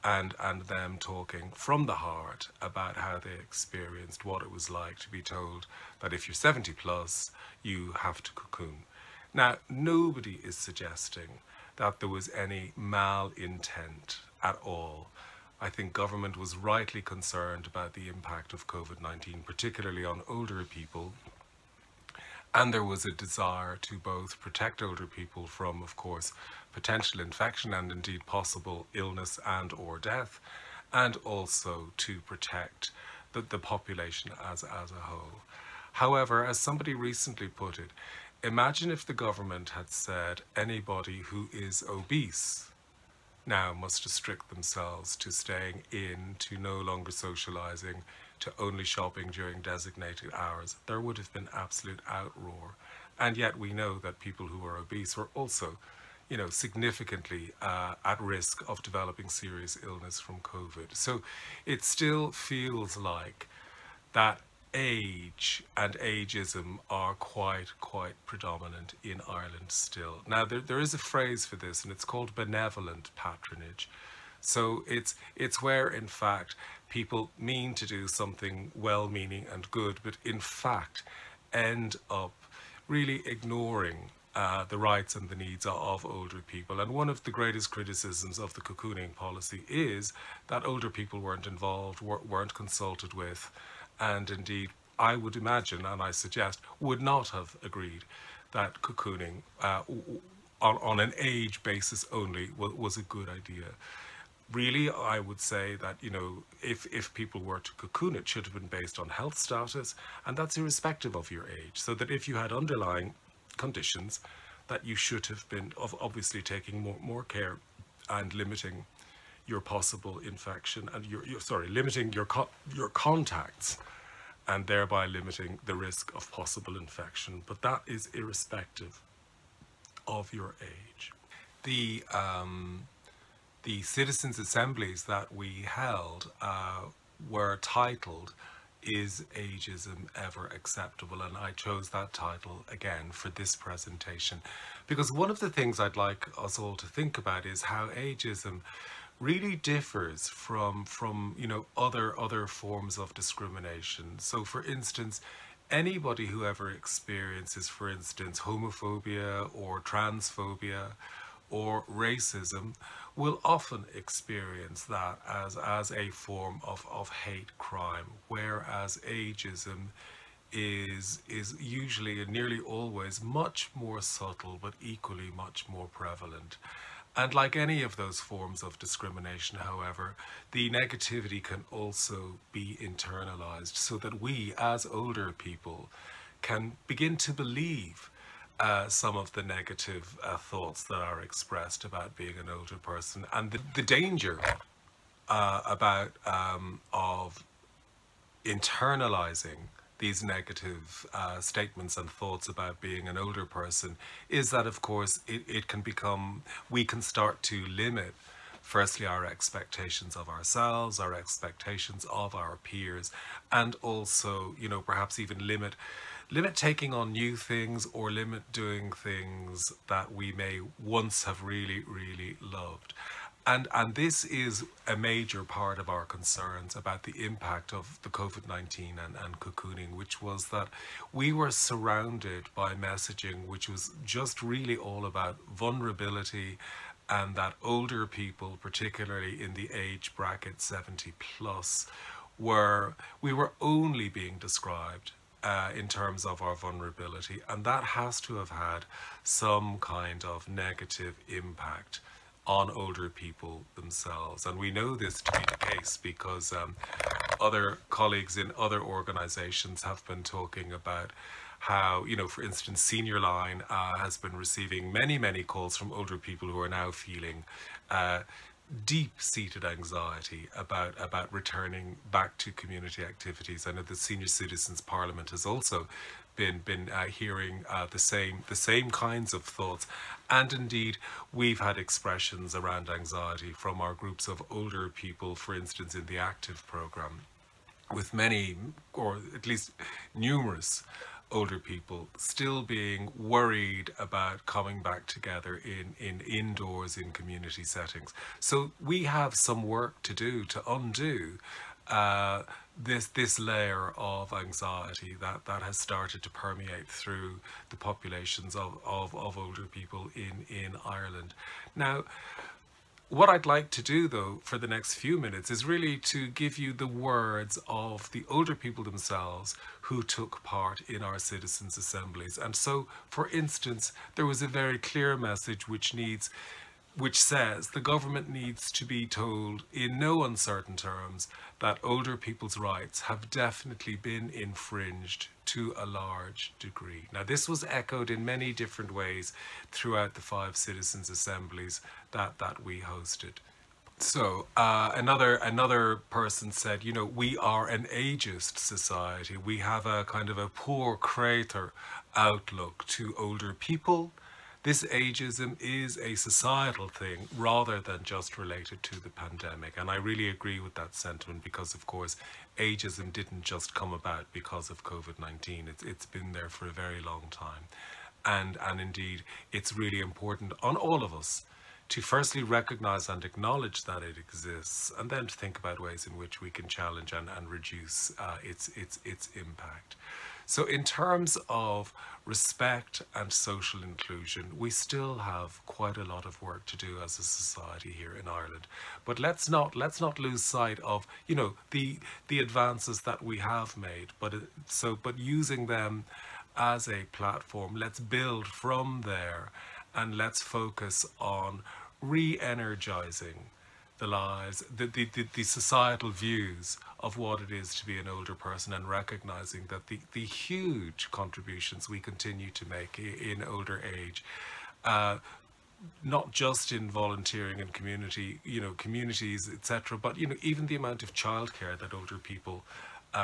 and them talking from the heart about how they experienced what it was like to be told that if you're 70 plus, you have to cocoon. Now, nobody is suggesting that there was any malintent at all. I think government was rightly concerned about the impact of COVID-19, particularly on older people. And there was a desire to both protect older people from, of course, potential infection and indeed possible illness and or death, and also to protect the population as a whole. However, as somebody recently put it, imagine if the government had said anybody who is obese now must restrict themselves to staying in, to no longer socializing, to only shopping during designated hours. There would have been absolute outroar. And yet we know that people who are obese were also, significantly at risk of developing serious illness from COVID. So it still feels like that age and ageism are quite predominant in Ireland still. Now there is a phrase for this, and it's called benevolent patronage. So it's where in fact people mean to do something well-meaning and good, but in fact end up really ignoring the rights and the needs of older people. And one of the greatest criticisms of the cocooning policy is that older people weren't involved, weren't consulted with, and indeed I would imagine, and I suggest, would not have agreed that cocooning on an age basis only was a good idea. Really, I would say that, if people were to cocoon, it should have been based on health status, and that's irrespective of your age. So that if you had underlying conditions, that you should have been obviously taking more care and limiting your possible infection and limiting your contacts, and thereby limiting the risk of possible infection. But that is irrespective of your age. The citizens' assemblies that we held were titled, "Is Ageism Ever Acceptable?" And I chose that title again for this presentation because one of the things I'd like us all to think about is how ageism really differs from other forms of discrimination. So for instance, anybody who ever experiences, for instance, homophobia or transphobia or racism will often experience that as a form of hate crime, whereas ageism is usually and nearly always much more subtle but equally much more prevalent. And like any of those forms of discrimination, however, the negativity can also be internalized so that we, as older people, can begin to believe some of the negative thoughts that are expressed about being an older person. And the danger of internalizing these negative statements and thoughts about being an older person is that, of course, it can become, we can start to limit, firstly, our expectations of ourselves, our expectations of our peers, and also, perhaps even limit taking on new things or limit doing things that we may once have really loved. And this is a major part of our concerns about the impact of the COVID-19 and cocooning, which was that we were surrounded by messaging which was just really all about vulnerability, and that older people, particularly in the age bracket 70 plus, we were only being described in terms of our vulnerability, and that has to have had some kind of negative impact on older people themselves. And we know this to be the case because other colleagues in other organizations have been talking about how, for instance, Senior Line has been receiving many calls from older people who are now feeling deep-seated anxiety about returning back to community activities. I know the Senior Citizens Parliament has also been hearing the same kinds of thoughts, and indeed we've had expressions around anxiety from our groups of older people, for instance in the active programme, with many, or at least numerous, older people still being worried about coming back together in indoors, in community settings. So we have some work to do to undo this layer of anxiety that has started to permeate through the populations of older people in Ireland. Now, what I'd like to do, though, for the next few minutes is really to give you the words of the older people themselves who took part in our citizens' assemblies. And so, for instance, there was a very clear message which says the government needs to be told in no uncertain terms that older people's rights have definitely been infringed to a large degree. Now, this was echoed in many different ways throughout the 5 citizens' assemblies that we hosted. So another person said, you know, we are an ageist society. We have a kind of a poor creator outlook to older people. This ageism is a societal thing rather than just related to the pandemic. And I really agree with that sentiment because, of course, ageism didn't just come about because of COVID-19. It's been there for a very long time. And indeed, it's really important on all of us to firstly recognize and acknowledge that it exists, and then to think about ways in which we can challenge and reduce its impact. So in terms of respect and social inclusion, we still have quite a lot of work to do as a society here in Ireland. But let's not lose sight of, you know, the advances that we have made, but using them as a platform, let's build from there, and let's focus on re-energizing the lives, the societal views of what it is to be an older person, and recognizing that the huge contributions we continue to make in older age, not just in volunteering and community, you know, communities, etc., but, you know, even the amount of childcare that older people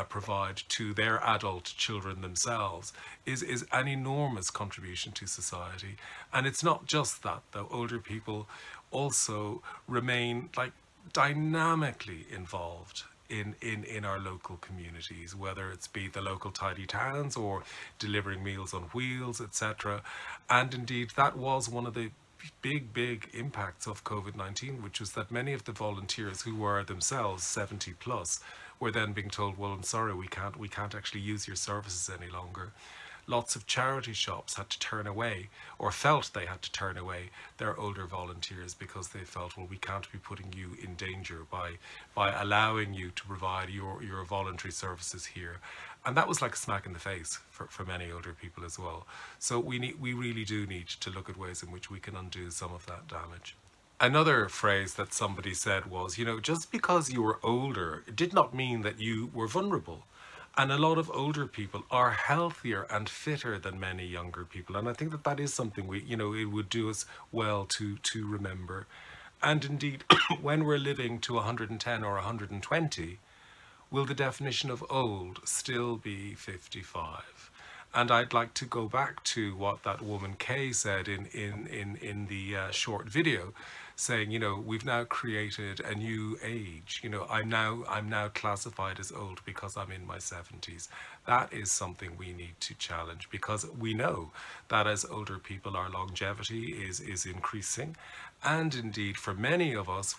provide to their adult children themselves is an enormous contribution to society. And it's not just that, though. Older people also remain like dynamically involved in our local communities, whether it's be the local tidy towns or delivering meals on wheels, etc. And indeed, that was one of the big impacts of COVID-19, which was that many of the volunteers who were themselves 70 plus were then being told, well, I'm sorry, we can't actually use your services any longer. Lots of charity shops had to turn away, or felt they had to turn away, their older volunteers because they felt, well, we can't be putting you in danger by allowing you to provide your voluntary services here. And that was like a smack in the face for many older people as well. So we really do need to look at ways in which we can undo some of that damage. Another phrase that somebody said was, you know, just because you were older, it did not mean that you were vulnerable. And a lot of older people are healthier and fitter than many younger people. And I think that is something it would do us well to remember. And indeed, when we're living to 110 or 120, will the definition of old still be 55? And I'd like to go back to what that woman Kay said in the short video, saying, you know, we've now created a new age. You know, I'm now classified as old because I'm in my 70s. That is something we need to challenge, because we know that as older people, our longevity is increasing. And indeed, for many of us,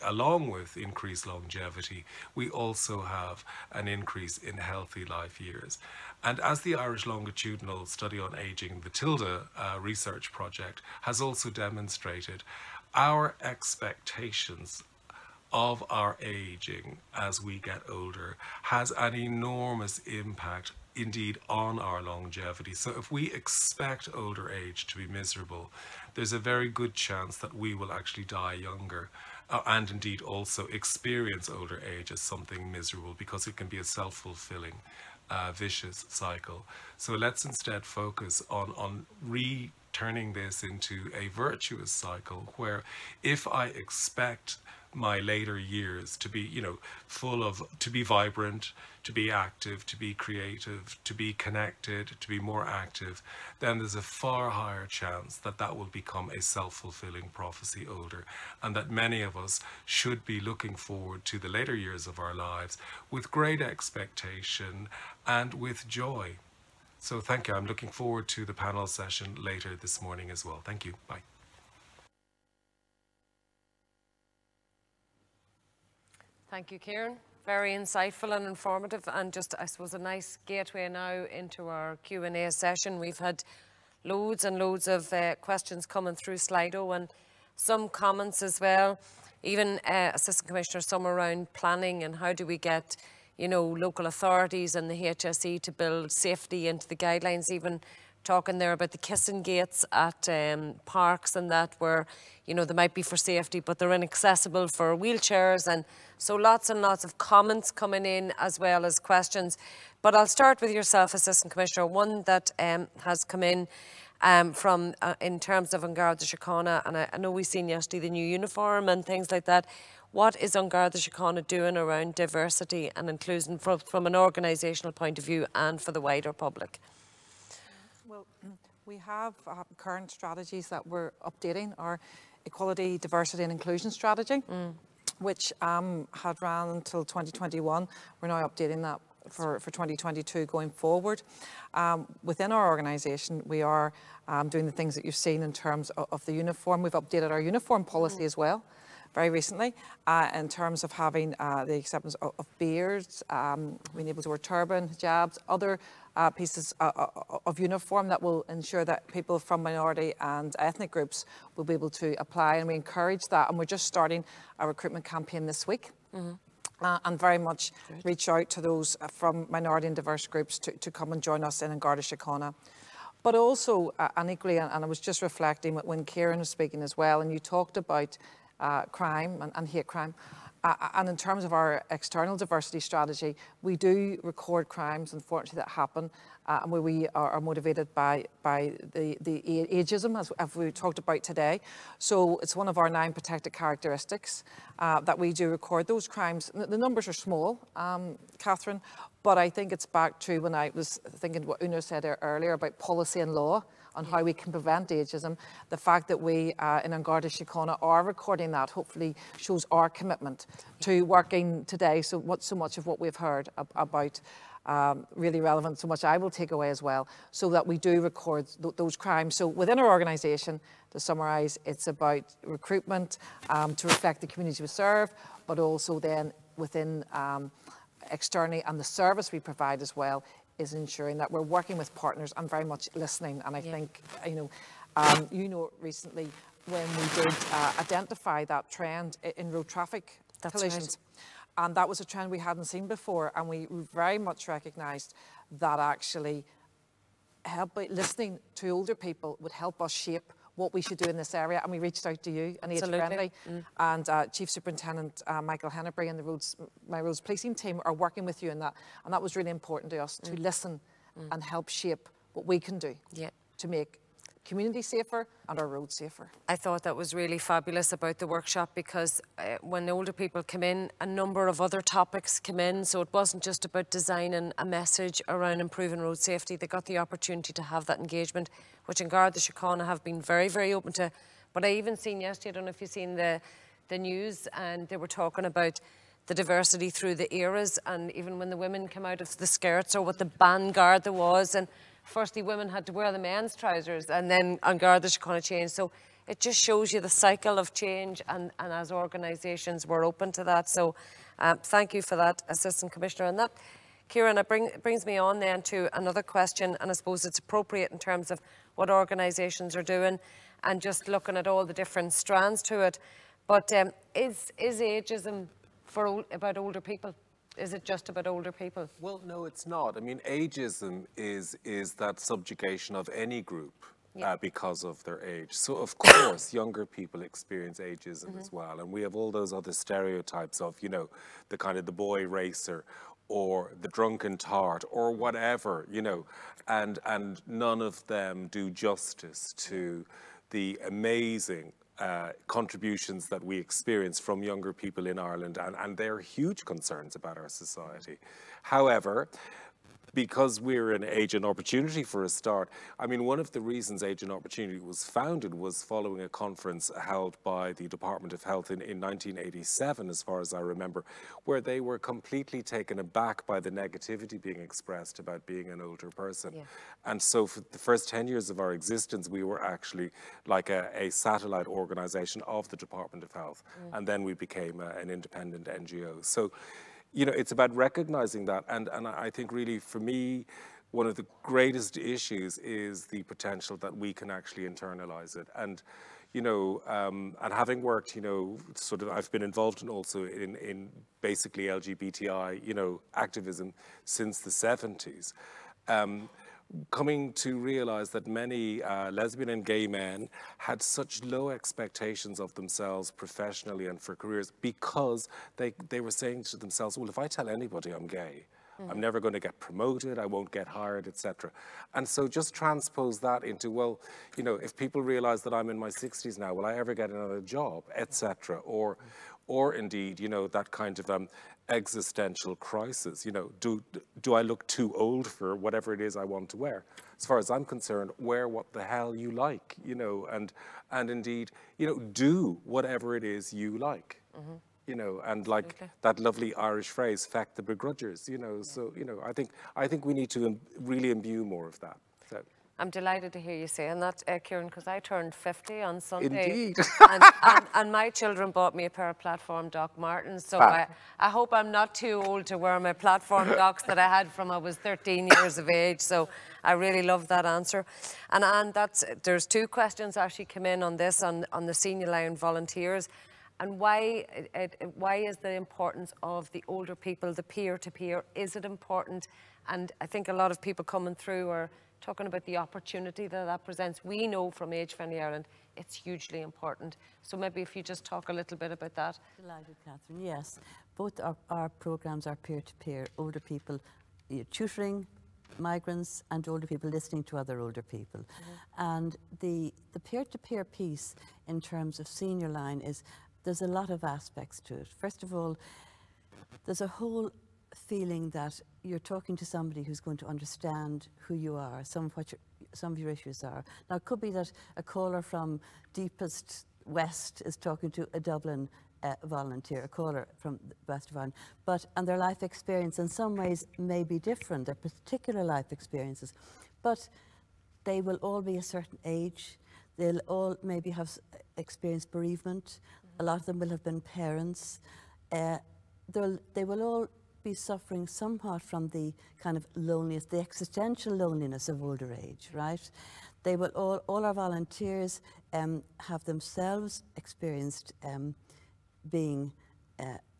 along with increased longevity, we also have an increase in healthy life years. And as the Irish Longitudinal Study on Aging, the TILDA research project, has also demonstrated, our expectations of our aging as we get older has an enormous impact indeed on our longevity. So if we expect older age to be miserable, there's a very good chance that we will actually die younger, and indeed also experience older age as something miserable, because it can be a self-fulfilling vicious cycle. So let's instead focus on turning this into a virtuous cycle where if I expect my later years to be, you know, to be vibrant, to be active, to be creative, to be connected, to be more active, then there's a far higher chance that that will become a self-fulfilling prophecy older, and that many of us should be looking forward to the later years of our lives with great expectation and with joy. So thank you. I'm looking forward to the panel session later this morning as well. Thank you. Bye. Thank you, Kieran. Very insightful and informative, and just, I suppose, a nice gateway now into our Q&A session. We've had loads and loads of questions coming through Slido, and some comments as well. Even Assistant Commissioner, some around planning and how do we get, you know, local authorities and the HSE to build safety into the guidelines, even talking there about the kissing gates at parks and that, where, you know, they might be for safety but they're inaccessible for wheelchairs, and so lots and lots of comments coming in as well as questions. But I'll start with yourself, Assistant Commissioner. One that has come in from in terms of An Garda Síochána, and I know we've seen yesterday the new uniform and things like that. What is An Garda Síochána doing around diversity and inclusion from an organisational point of view and for the wider public? Well, we have current strategies that we're updating. Our Equality, Diversity and Inclusion Strategy, which had ran until 2021. We're now updating that for 2022 going forward. Within our organisation, we are doing the things that you've seen in terms of the uniform. We've updated our uniform policy as well very recently, in terms of having the acceptance of beards, being able to wear turban, hijabs, other pieces of uniform that will ensure that people from minority and ethnic groups will be able to apply, and we encourage that. And we're just starting a recruitment campaign this week. And very much reach out to those from minority and diverse groups to come and join us in An Garda Síochána. But also, and equally, and I was just reflecting when Kieran was speaking as well, and you talked about crime and hate crime. And in terms of our external diversity strategy, we do record crimes, unfortunately, that happen, and where we are motivated by the ageism, as we talked about today. So it's one of our 9 protected characteristics that we do record those crimes. The numbers are small, Catherine, but I think it's back to when I was thinking what Una said earlier about policy and law, on how we can prevent ageism. The fact that we in An Garda Síochána are recording that hopefully shows our commitment to working today. So much of what we've heard about really relevant, so much I will take away as well, so that we do record those crimes. So within our organisation, to summarise, it's about recruitment to reflect the community we serve, but also then within externally, and the service we provide as well, is ensuring that we're working with partners and very much listening. And I think, you know, recently when we did identify that trend in road traffic collisions, and that was a trend we hadn't seen before, and we very much recognised that actually listening to older people would help us shape what we should do in this area. And we reached out to you and Age Friendly, and Chief Superintendent Michael Hennebury and my roads policing team are working with you in that, and that was really important to us, to listen and help shape what we can do to make community safer and our roads safer. I thought that was really fabulous about the workshop, because when the older people come in, a number of other topics come in, so it wasn't just about designing a message around improving road safety. They got the opportunity to have that engagement, which An Garda Síochána have been very, very open to. But I even seen yesterday, I don't know if you've seen the news, and they were talking about the diversity through the eras, and even when the women came out of the skirts, or what the vanguard there was, and firstly women had to wear the men's trousers, and then An Garda Síochána changed. So it just shows you the cycle of change, and as organisations we're open to that. So thank you for that, Assistant Commissioner. And that, Kieran, it brings me on then to another question, and I suppose it's appropriate in terms of what organisations are doing and just looking at all the different strands to it. But is ageism about older people? Is it just about older people? Well, no, it's not. I mean, ageism is that subjugation of any group because of their age. So, of course, younger people experience ageism as well. And we have all those other stereotypes of, you know, the kind of the boy racer, or the drunken tart or whatever, you know, and none of them do justice to the amazing contributions that we experience from younger people in Ireland, and they're huge concerns about our society. However, because we're an Age and Opportunity for a start, I mean, one of the reasons Age and Opportunity was founded was following a conference held by the Department of Health in 1987, as far as I remember, where they were completely taken aback by the negativity being expressed about being an older person. Yeah. And so for the first 10 years of our existence, we were actually like a satellite organization of the Department of Health. And then we became an independent NGO. So, you know, it's about recognizing that. And I think really for me, one of the greatest issues is the potential that we can actually internalize it. And, you know, and having worked, you know, sort of, I've been involved in also in basically LGBTI, you know, activism since the 70s. Coming to realize that many lesbian and gay men had such low expectations of themselves professionally and for careers because they were saying to themselves, well, if I tell anybody I'm gay, I'm never going to get promoted, I won't get hired, etc. And so just transpose that into, well, you know, if people realize that I'm in my 60s now, will I ever get another job, etc. Or indeed, you know, that kind of existential crisis, you know, do I look too old for whatever it is I want to wear? As far as I'm concerned, wear what the hell you like, you know, and indeed, you know, do whatever it is you like. You know, and like that lovely Irish phrase, "Feck the begrudgers," you know. So, you know, I think we need to really imbue more of that. So. I'm delighted to hear you saying that, Kieran, because I turned 50 on Sunday. Indeed. and my children bought me a pair of platform Doc Martens, so I hope I'm not too old to wear my platform Docs that I had from I was 13 years of age, so I really love that answer. And there's two questions actually come in on this, on the Senior Line volunteers, and why is the importance of the older people, the peer-to-peer, is it important? And I think a lot of people coming through are talking about the opportunity that presents. We know from Age Friendly Ireland it's hugely important. So maybe if you just talk a little bit about that. Delighted, Catherine. Yes, both our programmes are peer-to-peer, older people, tutoring migrants and older people listening to other older people. And the peer-to-peer piece in terms of Senior Line is, there's a lot of aspects to it. First of all, there's a whole feeling that you're talking to somebody who's going to understand who you are, some of your issues are. Now, it could be that a caller from deepest west is talking to a Dublin volunteer, a caller from the west of Ireland, and their life experience in some ways may be different, their particular life experiences, but they will all be a certain age. They'll all maybe have experienced bereavement. A lot of them will have been parents. They will all be suffering somewhat from the kind of loneliness, the existential loneliness of older age, right? They will all our volunteers have themselves experienced being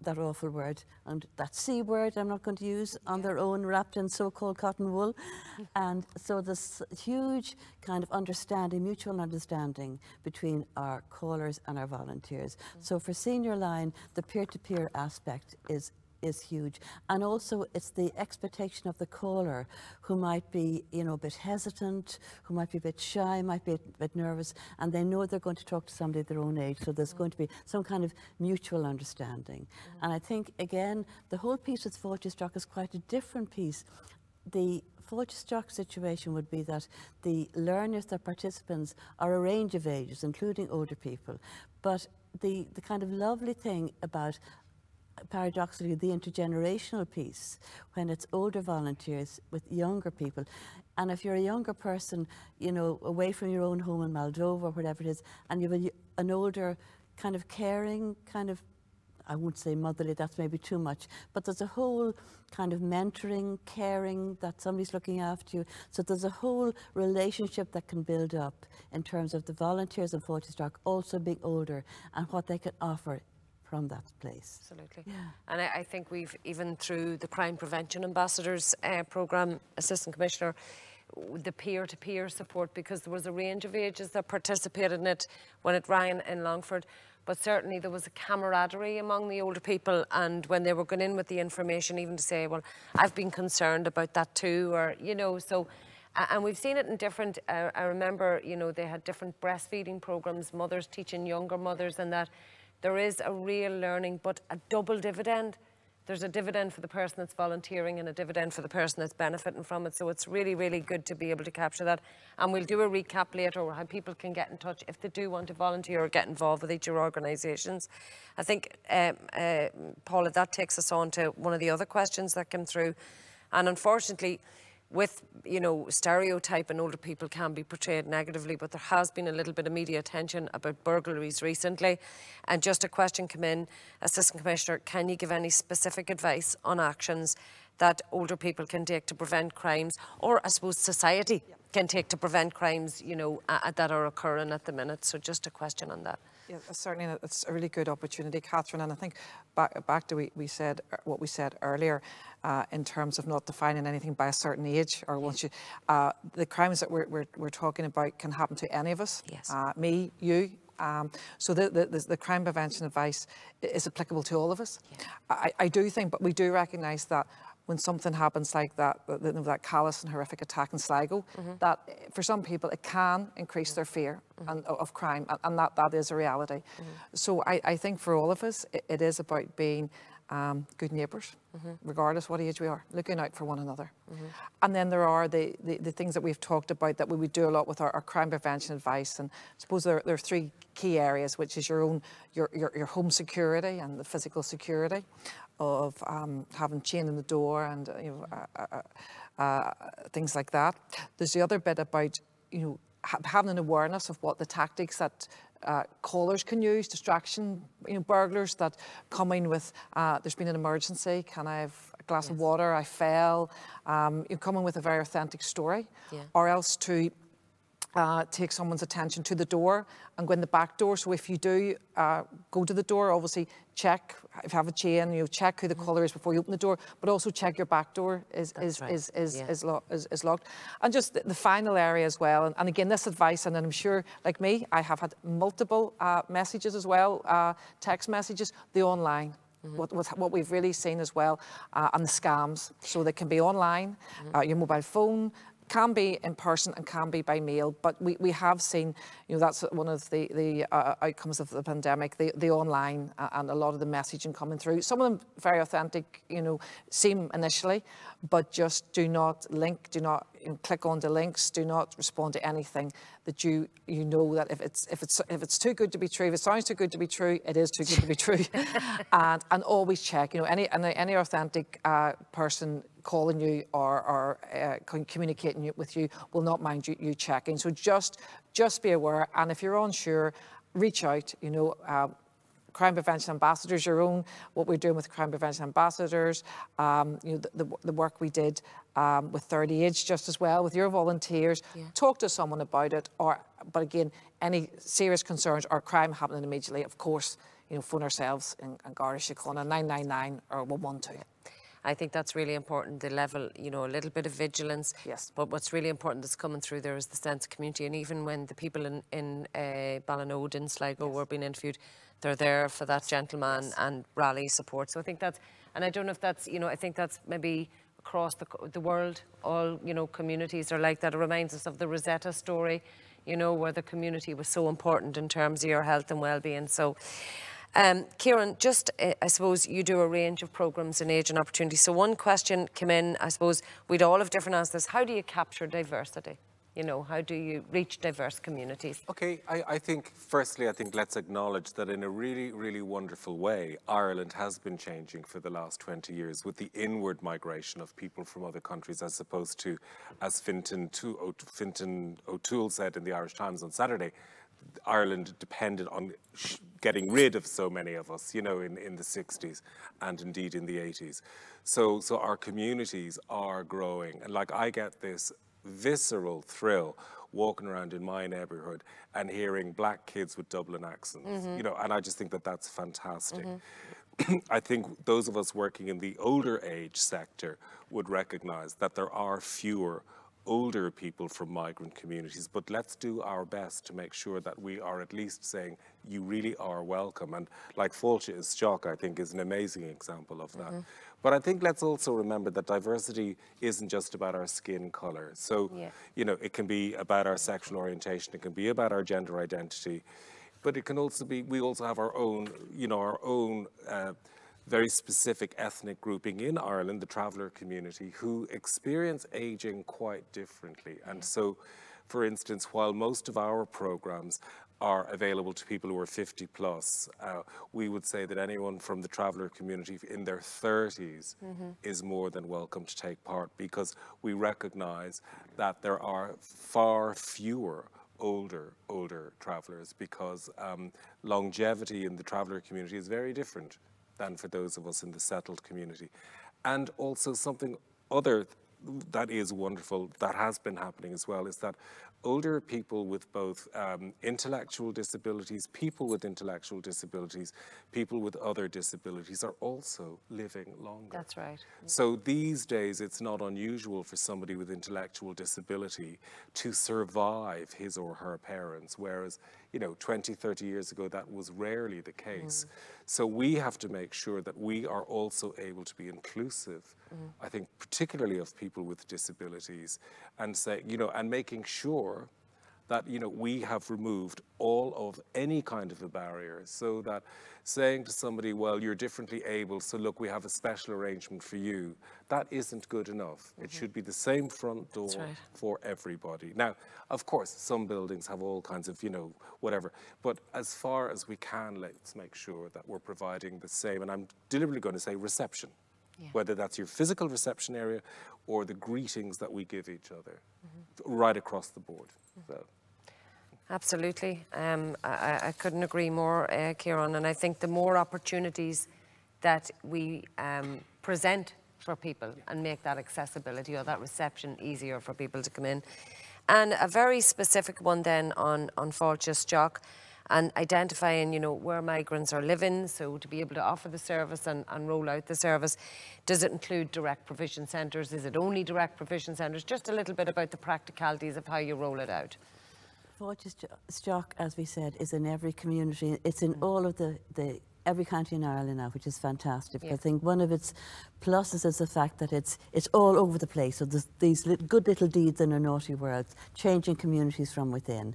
that awful word, and that C word I'm not going to use, on their own, wrapped in so-called cotton wool. And so there's huge kind of understanding, mutual understanding between our callers and our volunteers. So for Senior Line, the peer-to-peer aspect is huge. And also it's the expectation of the caller who might be, you know, a bit hesitant, who might be a bit shy, might be a bit nervous, and they know they're going to talk to somebody their own age, so there's going to be some kind of mutual understanding. And I think, again, the whole piece with Fáilte is quite a different piece. The Fáilte situation would be that the learners, the participants, are a range of ages, including older people. But the kind of lovely thing about, paradoxically, the intergenerational piece, when it's older volunteers with younger people, and if you're a younger person, you know, away from your own home in Moldova or whatever it is, and you have an older kind of caring, kind of, I won't say motherly, that's maybe too much, but there's a whole kind of mentoring, caring, that somebody's looking after you. So there's a whole relationship that can build up in terms of the volunteers in Fáilte also being older and what they can offer from that place. Absolutely. Yeah. And I think we've, even through the Crime Prevention Ambassadors programme, Assistant Commissioner, the peer-to-peer support, because there was a range of ages that participated in it when it ran in Longford. but certainly there was a camaraderie among the older people, and when they were going in with the information, even to say, well, I've been concerned about that too, or, you know, so, and we've seen it in different, I remember, you know, they had different breastfeeding programs, mothers teaching younger mothers, and that there is a real learning, but a double dividend. There's a dividend for the person that's volunteering and a dividend for the person that's benefiting from it. So it's really, really good to be able to capture that. And we'll do a recap later how people can get in touch if they do want to volunteer or get involved with each of your organisations. I think, Paula, that takes us on to one of the other questions that came through. And unfortunately, with, you know, stereotyping older people can be portrayed negatively, but there has been a little bit of media attention about burglaries recently. And just a question came in, Assistant Commissioner, can you give any specific advice on actions that older people can take to prevent crimes, or I suppose society can take to prevent crimes, you know, that are occurring at the minute? So just a question on that. Yeah, certainly it's a really good opportunity, Catherine, and I think back to what we said earlier in terms of not defining anything by a certain age, or once you, the crimes that we're talking about can happen to any of us, yes. Me, you. So the crime prevention advice is applicable to all of us. Yeah. I do think, but we do recognise that when something happens like that callous and horrific attack in Sligo, that for some people it can increase their fear of crime, and that is a reality. So I think for all of us, it is about being good neighbours, regardless what age we are, looking out for one another. And then there are the things that we've talked about that we would do a lot with our crime prevention advice. And I suppose there are three key areas, which is your home security and the physical security of having chain in the door and things like that. There's the other bit about, you know, having an awareness of what the tactics that callers can use, distraction, you know, burglars that come in with, there's been an emergency, can I have a glass of water, I fell, you come in with a very authentic story, or else to take someone's attention to the door and go in the back door. So if you do go to the door, obviously check if you have a chain, you know, check who the caller is before you open the door, but also check your back door is locked. And just the final area as well, and again, this advice, and I'm sure, like me, I have had multiple messages as well, text messages, the online. What we've really seen as well, and the scams. So they can be online, your mobile phone, can be in person and can be by mail, but we have seen, you know, that's one of the outcomes of the pandemic, the online and a lot of the messaging coming through. Some of them very authentic, you know, seem initially, but just do not link, do not click on the links, do not respond to anything that you know that if it's too good to be true, if it sounds too good to be true, it is too good to be true. and always check, you know, any authentic person calling you or communicating with you will not mind you checking. So just be aware, and if you're unsure, reach out, you know. Crime Prevention Ambassadors, your own, what we're doing with Crime Prevention Ambassadors, you know, the work we did with 30 Age just as well, with your volunteers, talk to someone about it, but again, any serious concerns or crime happening immediately, of course, you know, phone ourselves in Garda Síochána 999 or 112. I think that's really important, the level, you know, a little bit of vigilance. Yes. But what's really important that's coming through there is the sense of community. And even when the people in Ballinode in Sligo were being interviewed, they're there for that gentleman and rally support. So I think that's, and I don't know if that's, you know, I think that's maybe across the world, all, you know, communities are like that. It reminds us of the Rosetta story, you know, where the community was so important in terms of your health and well-being. So, Kieran, just I suppose you do a range of programmes in Age and Opportunity. So one question came in, I suppose we'd all have different answers. How do you capture diversity? You know, how do you reach diverse communities? Okay, I think, firstly, I think let's acknowledge that in a really, really wonderful way, Ireland has been changing for the last 20 years with the inward migration of people from other countries, as opposed to, as Fintan O'Toole said in the Irish Times on Saturday, Ireland depended on getting rid of so many of us, you know, in the 60s and indeed in the 80s. So our communities are growing. And like, I get this visceral thrill walking around in my neighbourhood and hearing black kids with Dublin accents, you know, and I just think that that's fantastic. I think those of us working in the older age sector would recognise that there are fewer older people from migrant communities, but let's do our best to make sure that we are at least saying you really are welcome. And like Fáilte Isteach, I think, is an amazing example of that. But I think let's also remember that diversity isn't just about our skin color. So, you know, it can be about our sexual orientation, it can be about our gender identity, but it can also be, we also have our own, you know, our own very specific ethnic grouping in Ireland, the traveller community, who experience aging quite differently. And so, for instance, while most of our programs are available to people who are 50 plus, we would say that anyone from the traveller community in their 30s is more than welcome to take part, because we recognise that there are far fewer older travellers, because longevity in the traveller community is very different than for those of us in the settled community. And also something other that is wonderful that has been happening as well is that older people with both intellectual disabilities, people with intellectual disabilities, people with other disabilities are also living longer. That's right. So these days it's not unusual for somebody with intellectual disability to survive his or her parents, whereas, you know, 20, 30 years ago that was rarely the case. So we have to make sure that we are also able to be inclusive, I think particularly of people with disabilities, and say, you know, and making sure that, you know, we have removed all of any kind of a barrier, so that saying to somebody, well, you're differently able, so look, we have a special arrangement for you, that isn't good enough. It should be the same front door for everybody. Now, of course, some buildings have all kinds of, you know, whatever, but as far as we can, let's make sure that we're providing the same, and I'm deliberately going to say reception, whether that's your physical reception area or the greetings that we give each other, right across the board. So. Absolutely. I couldn't agree more, Ciarán, and I think the more opportunities that we present for people and make that accessibility or that reception easier for people to come in. And a very specific one then on Fáilte Isteach and identifying, you know, where migrants are living, so to be able to offer the service and roll out the service. Does it include direct provision centres? Is it only direct provision centres? Just a little bit about the practicalities of how you roll it out. Fáilte Isteach, as we said, is in every community. It's in all of every county in Ireland now, which is fantastic. I think one of its pluses is the fact that it's all over the place. So there's these good little deeds in a naughty world, changing communities from within.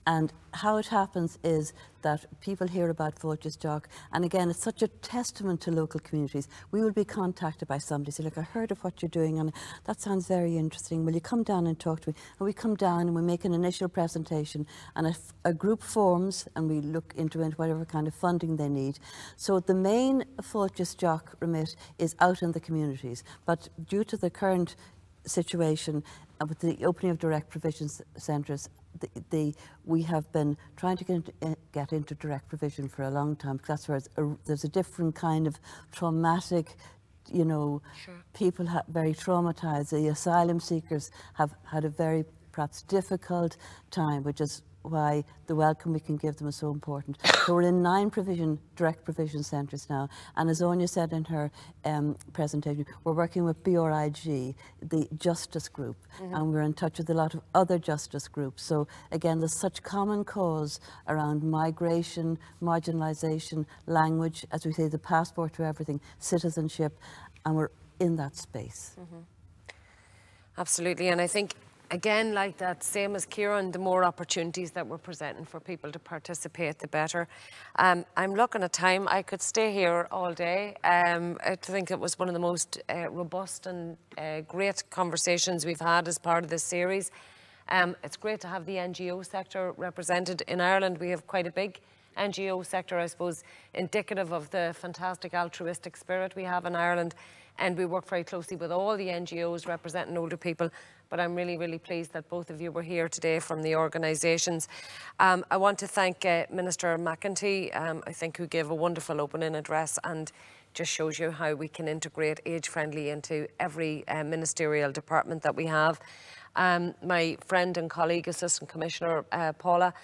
And how it happens is that people hear about Fáilte Isteach, and again, it's such a testament to local communities. We will be contacted by somebody, say, look, I heard of what you're doing, and that sounds very interesting. Will you come down and talk to me? And we come down and we make an initial presentation, and a group forms, and we look into whatever kind of funding they need. So the main Fáilte Isteach remit is out in the communities, but due to the current situation with the opening of direct provision centres, we have been trying to get into direct provision for a long time, because that's where there's a different kind of traumatic, you know, people very traumatised. The asylum seekers have had a very perhaps difficult time, which is why the welcome we can give them is so important. So we're in 9 direct provision centres now, and as Anya said in her presentation, we're working with BRIG, the justice group, and we're in touch with a lot of other justice groups. So again, there's such common cause around migration, marginalisation, language, as we say, the passport to everything, citizenship, and we're in that space. Absolutely, and I think again, like that, same as Ciarán, the more opportunities that we're presenting for people to participate, the better. I'm looking at time. I could stay here all day. I think it was one of the most robust and great conversations we've had as part of this series. It's great to have the NGO sector represented in Ireland. We have quite a big NGO sector, I suppose, indicative of the fantastic altruistic spirit we have in Ireland. And we work very closely with all the NGOs representing older people. But I'm really, really pleased that both of you were here today from the organisations. I want to thank Minister McEntee, I think, who gave a wonderful opening address and just shows you how we can integrate age-friendly into every ministerial department that we have. My friend and colleague, Assistant Commissioner Paula,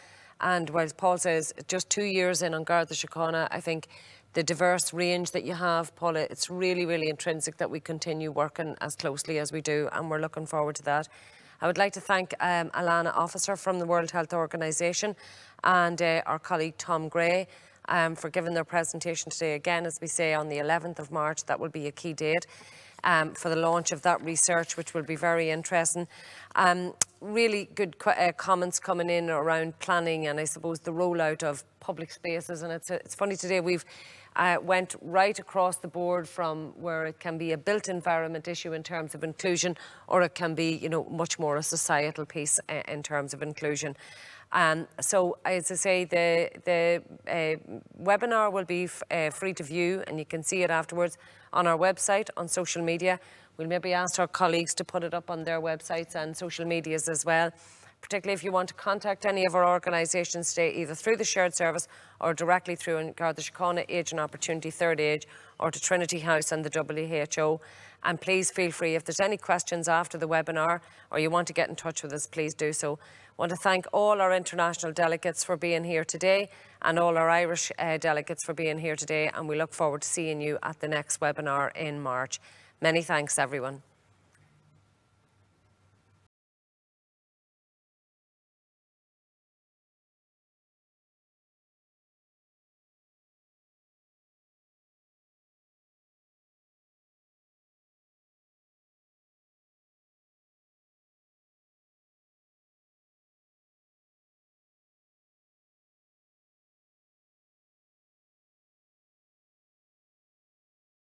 and whilst Paul says just 2 years in on Garda Síochána, I think the diverse range that you have, Paula, it's really, really intrinsic that we continue working as closely as we do, and we're looking forward to that. I would like to thank Alana Officer from the World Health Organization and our colleague Tom Gray for giving their presentation today. Again, as we say, on the 11th of March, that will be a key date for the launch of that research, which will be very interesting. Really good comments coming in around planning and I suppose the rollout of public spaces. And it's funny today, we've went right across the board from where it can be a built environment issue in terms of inclusion, or it can be, you know, much more a societal piece in terms of inclusion. So, as I say, the webinar will be free to view, and you can see it afterwards on our website, on social media. We'll maybe ask our colleagues to put it up on their websites and social medias as well. Particularly if you want to contact any of our organisations today, either through the shared service or directly through Garda Síochána Age and Opportunity Third Age, or to Trinity House and the WHO. And please feel free, if there's any questions after the webinar or you want to get in touch with us, please do so. I want to thank all our international delegates for being here today and all our Irish delegates for being here today, and we look forward to seeing you at the next webinar in March. Many thanks, everyone.